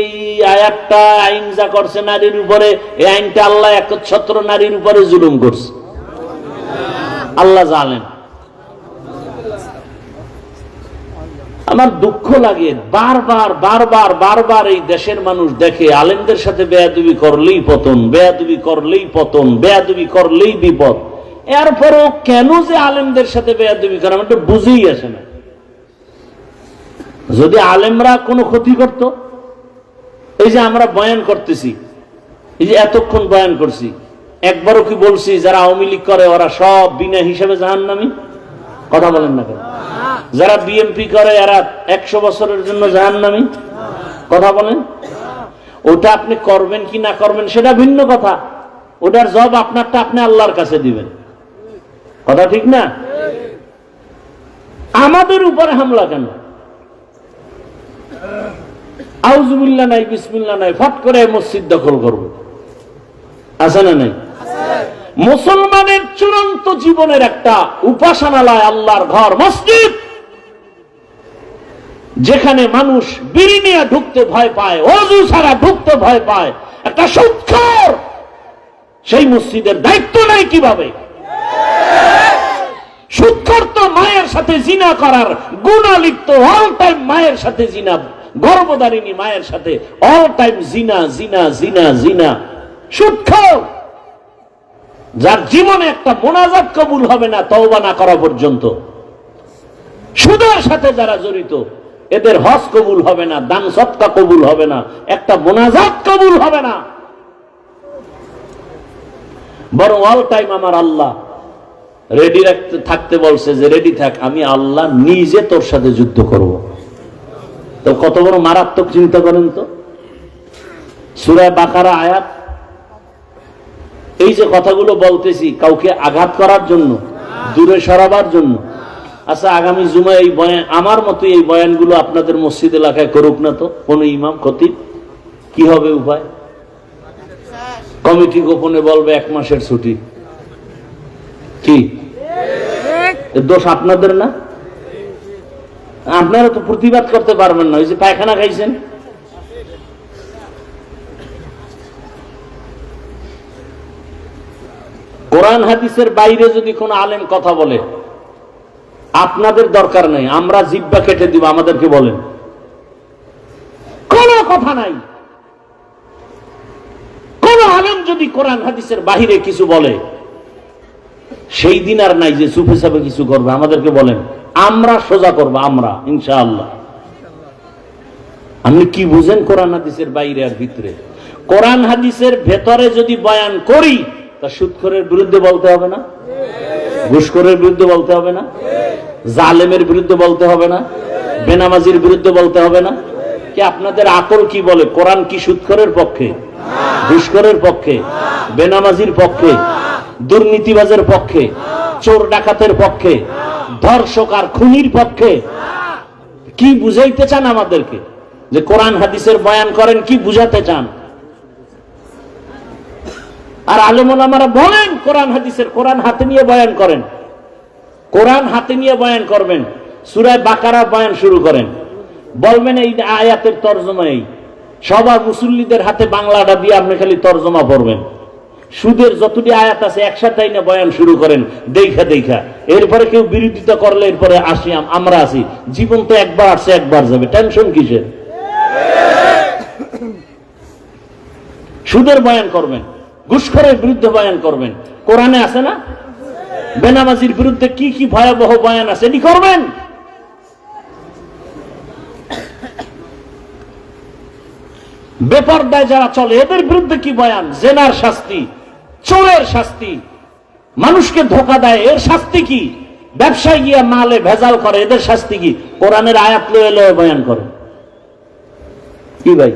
এই আয়াতটা আইন যা করছে নারীর উপরে, এই আইনটা আল্লাহ একচ্ছত্র নারীর উপরে জুলুম করছে। আল্লাহ জানেন। আমার দুঃখ লাগে, বারবার বারবার বারবার এই দেশের মানুষ দেখে আলেমদের সাথে বেয়াদবি করলেই পতন, বেয়াদবি করলেই পতন, বেয়াদবি করলেই বিপদ। এরপরেও কেন যে আলেমদের সাথে বেয়াদবি করে আমার তো বুঝেই আসে না। যদি আলেমরা কোনো ক্ষতি করত, এই যে আমরা বয়ান করতেছি, এই যে এতক্ষণ বয়ান করছি, একবারও কি বলছি যারা আওয়ামী লীগ করে ওরা সব বিনা হিসাবে জাহান্নামী? কথা বলেন না কেন? যারা বিএনপি করে এরা 100 বছরের জন্য জাহান্নামী? কথা বলেন। ওটা আপনি করবেন কি না করবেন সেটা ভিন্ন কথা, ওটার জবাব আপনারটা আপনি আল্লাহর কাছে দিবেন। কথা ঠিক না? আমাদের উপরে হামলা কেন? আউযুবিল্লাহ নাই, বিসমিল্লাহ নাই, ফট করে মসজিদ দখল করব, আছে না নাই? মুসলমানের চূড়ান্ত জীবনের একটা উপাসনালয় আল্লাহর ঘর মসজিদ, যেখানে মানুষ বিড়ি নিয়ে ঢুকতে ভয় পায়, ওযু ছাড়া ঢুকতে ভয় পায়, একটা সুদখোর, সেই মসজিদের দায়িত্ব নাই কিভাবে? সুদখোর তো মায়ের সাথে জিনা করার গুনাহ লিপ্ত, অল টাইম মায়ের সাথে জিনা, গর্ভধারিণী মায়ের সাথে অল টাইম জিনা জিনা জিনা জিনা। সুদখোর, যার জীবনে একটা মোনাজাত কবুল হবে না তওবা না করা পর্যন্ত। সুদের সাথে যারা জড়িত এদের হজ কবুল হবে না, দান সদকা কবুল হবে না, একটা মোনাজাত কবুল হবে না। বরং অল টাইম আমার আল্লাহ রেডি থাকতে বলছে, যে রেডি থাক, আমি আল্লাহ নিজে তোর সাথে যুদ্ধ করব। তো কত বড় মারাত্মক চিন্তা করেন তো। সূরা বাকারা আয়াত। এই যে কথাগুলো বলতেছি কাউকে আঘাত করার জন্য, দূরে সরাবার জন্য। আচ্ছা, আগামী জুমায় এই বয়ান, আমার মতো এই বয়ানগুলো আপনাদের মসজিদ এলাকায় করুক না তো কোন ইমাম খতিব, কি হবে উপায়? কমিটি গোপনে বলবে 1 মাসের ছুটি। কি দোষ আপনাদের না? আপনারা তো প্রতিবাদ করতে পারবেন না, ওই যে পায়খানা খাইছেন। কোরআন হাদিসের বাইরে যদি কোন আলেম কথা বলে, আপনাদের দরকার নাই, আমরা জিহ্বা কেটে দিব, আমাদেরকে বলেন। কোন কথা নাই। কোন আলেম যদি কোরআন হাদিসের বাইরে কিছু বলে, সেই দিন আর নাই যে চুপে চাপে কিছু করবে, আমাদেরকে বলেন, আমরা সোজা করবো, আমরা ইনশাআল্লাহ। আপনি কি বুঝেন কোরআন হাদিসের বাইরে আর ভিতরে? কোরআন হাদিসের ভেতরে যদি বয়ান করি, তা সুদখোরের বিরুদ্ধে বলতে হবে না? ঘুষখোরের বিরুদ্ধে বলতে হবে না? জালেমের বিরুদ্ধে বলতে হবে না? বেনামাজির বিরুদ্ধে বলতে হবে না? কি আপনাদের আকল কি বলে? কোরআন কি সুদখোরের পক্ষে, ঘুষখোরের পক্ষে, বেনামাজির পক্ষে, দুর্নীতিবাজের পক্ষে? চোর ডাকাতের পক্ষে, ধর্ষক আর খুনির পক্ষে। কি বুঝাইতে চান আমাদেরকে যে কোরআন হাদিসের বয়ান করেন? কি বুঝাতে চান? আর আলেম ওলামারা বলেন কোরআন হাদিসের, কোরআন হাতে নিয়ে বয়ান করেন, কোরআন হাতে নিয়ে বয়ান করবেন। সূরা বাকারা বয়ান শুরু করেন, বলবেন এই আয়াতের তরজমা এই। সবার মুসল্লিদের হাতে বাংলাটা দিয়ে আপনি খালি তরজমা পড়বেন। সুদের যতটি আয়াত আছে একসাথে না বয়ান শুরু করেন দেখা দেখা। এরপরে কেউ বিরোধিতা করলে এরপরে আসি আমরা আছি। জীবন তো একবার আসছে একবার যাবে, টেনশন কিসের? সুদের বয়ান করবেন, ঘুষখোরের বিরুদ্ধে বয়ান করবেন। কোরআনে আছে না? বেনামাজির বিরুদ্ধে কি কি ভয়াবহ বয়ান আছে, এটি করবেন। বেপরদায় যারা চলে এদের বিরুদ্ধে কি বয়ান? জেনার শাস্তি, চোরের শাস্তি, মানুষকে ধোঁকা দেয় এর শাস্তি কি? ব্যবসায় গিয়া মালে ভেজাল করে এদের শাস্তি কি? কোরআনের আয়াত লয়ে লয়ে বয়ান করে কি ভাই?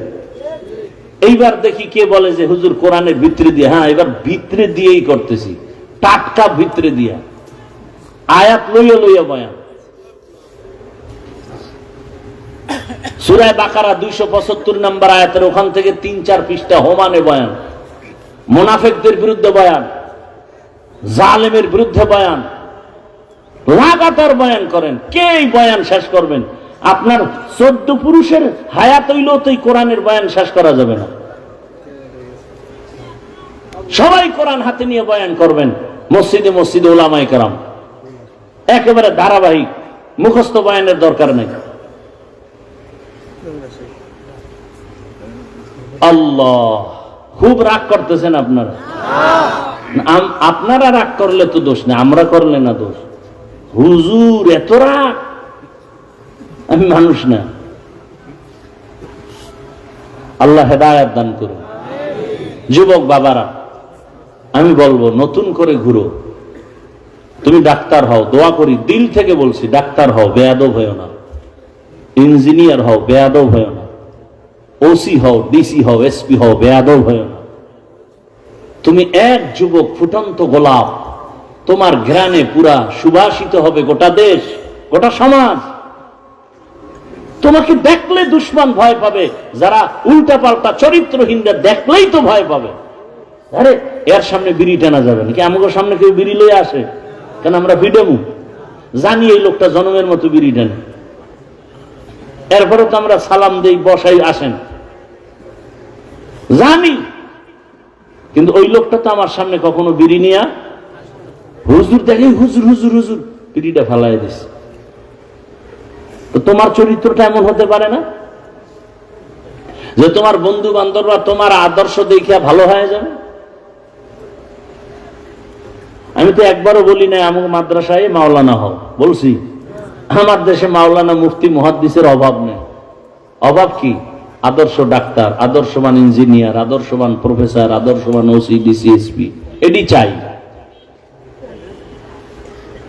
এইবার দেখি কে বলে যে হুজুর কোরআনের ভিতরে দিয়ে। হ্যাঁ, এবার ভিতরে দিয়েই করতেছি, টাটকা ভিতরে দিয়া আয়াত লইয়া লইয়া বয়ান। সূরা বাকারা 275 নম্বর আয়াতের ওখান থেকে 3-4 পৃষ্ঠা হোমানে বয়ান, মুনাফিকদের বিরুদ্ধে বয়ান, জালেমের বিরুদ্ধে বয়ান, লাগাতার বয়ান করেন। কে এই বয়ান শেষ করবেন? আপনার 14 পুরুষের হায়াত হইলেও তো এই কোরআনের বয়ান শেষ করা যাবে না। সবাই কোরআন হাতে নিয়ে বয়ান করবেন, মসজিদে মসজিদে উলামায়ে কেরাম, একেবারে ধারাবাহিক, মুখস্থ বয়ানের দরকার নেই। আল্লাহ, খুব রাগ করতেছেন আপনারা। আপনারা রাগ করলে তো দোষ নেই, আমরা করলে না দোষ। হুজুর এত রাগ, আমি মানুষ না। আল্লাহ হেদায়েত দান করুন। যুবক বাবারা, আমি বলবো নতুন করে ঘুরো। তুমি ডাক্তার হও, দোয়া করি, দিল থেকে বলছি, ডাক্তার হও, বেয়াদব হও না। ইঞ্জিনিয়ার হও, বেয়াদব হও না। ওসি হও, ডিসি হও, এসপি হও, বেয়াদব হও না। তুমি এক যুবক, ফুটন্ত গোলাপ, তোমার ঘ্রাণে পুরা সুবাসিত হবে গোটা দেশ, গোটা সমাজ। তোমাকে দেখলে দুশ্মন ভয় পাবে, যারা উল্টা পাল্টা চরিত্রহীনদের দেখলেই তো ভয় পাবে। আরে এর সামনে বিড়ি টানা যাবে নাকি? আমাদের সামনে কেউ বিড়ি লয়ে আসে কেন? আমরা ভিডেমু জানি এই লোকটা জনমের মতো বিড়ি টানে, এরপরে তো আমরা সালাম দেই, বসাই, আসেন, জানি। কিন্তু ওই লোকটা তো আমার সামনে কখনো বিড়ি নিয়া হুজুর দেখে, হুজুর হুজুর হুজুর বিড়িটা ফালাই দিছে। তো তোমার চরিত্রটা এমন হতে পারে না যে তোমার বন্ধু বান্ধবরা তোমার আদর্শ দেখিয়া ভালো হয়ে যাবে? আমি তো একবারও বলি না আমুক মাদ্রাসায় মাওলানা হও, বলছি। আমার দেশে মাওলানা, মুফতি, মুহাদ্দিসের অভাব নেই। অভাব কি? আদর্শ ডাক্তার, আদর্শবান ইঞ্জিনিয়ার, আদর্শবান প্রফেসর, আদর্শবান ওসি, ডিসি, এসপি, এটি চাই।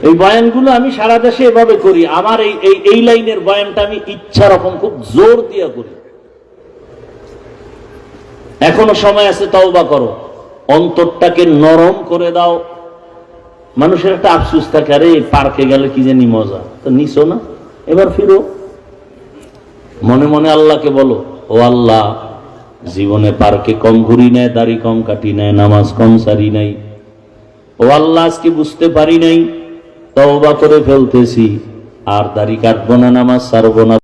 এই বয়ানগুলো আমি সারা দেশে এভাবে করি। আমার এই লাইনের বয়ানটা আমি ইচ্ছা রকম খুব জোর দিয়ে করি। এখনো সময় আছে, তওবা করো, অন্তরটাকে নরম করে দাও। মানুষের একটা আফসোস থাকে, আরে পার্কে গেলে কি জানি মজা, তো নিছো না, এবার ফিরো। মনে মনে আল্লাহকে বলো, ও আল্লাহ, জীবনে পার্কে কম ঘুরি নাই, দাড়ি কম কাটি নাই, নামাজ কম সারি নাই। ও আল্লাহ, আজকে বুঝতে পারি নাই, তওবা করে ফেলতেছি, আর দাড়ি কাটবো না, নামাজ ছাড়বো না।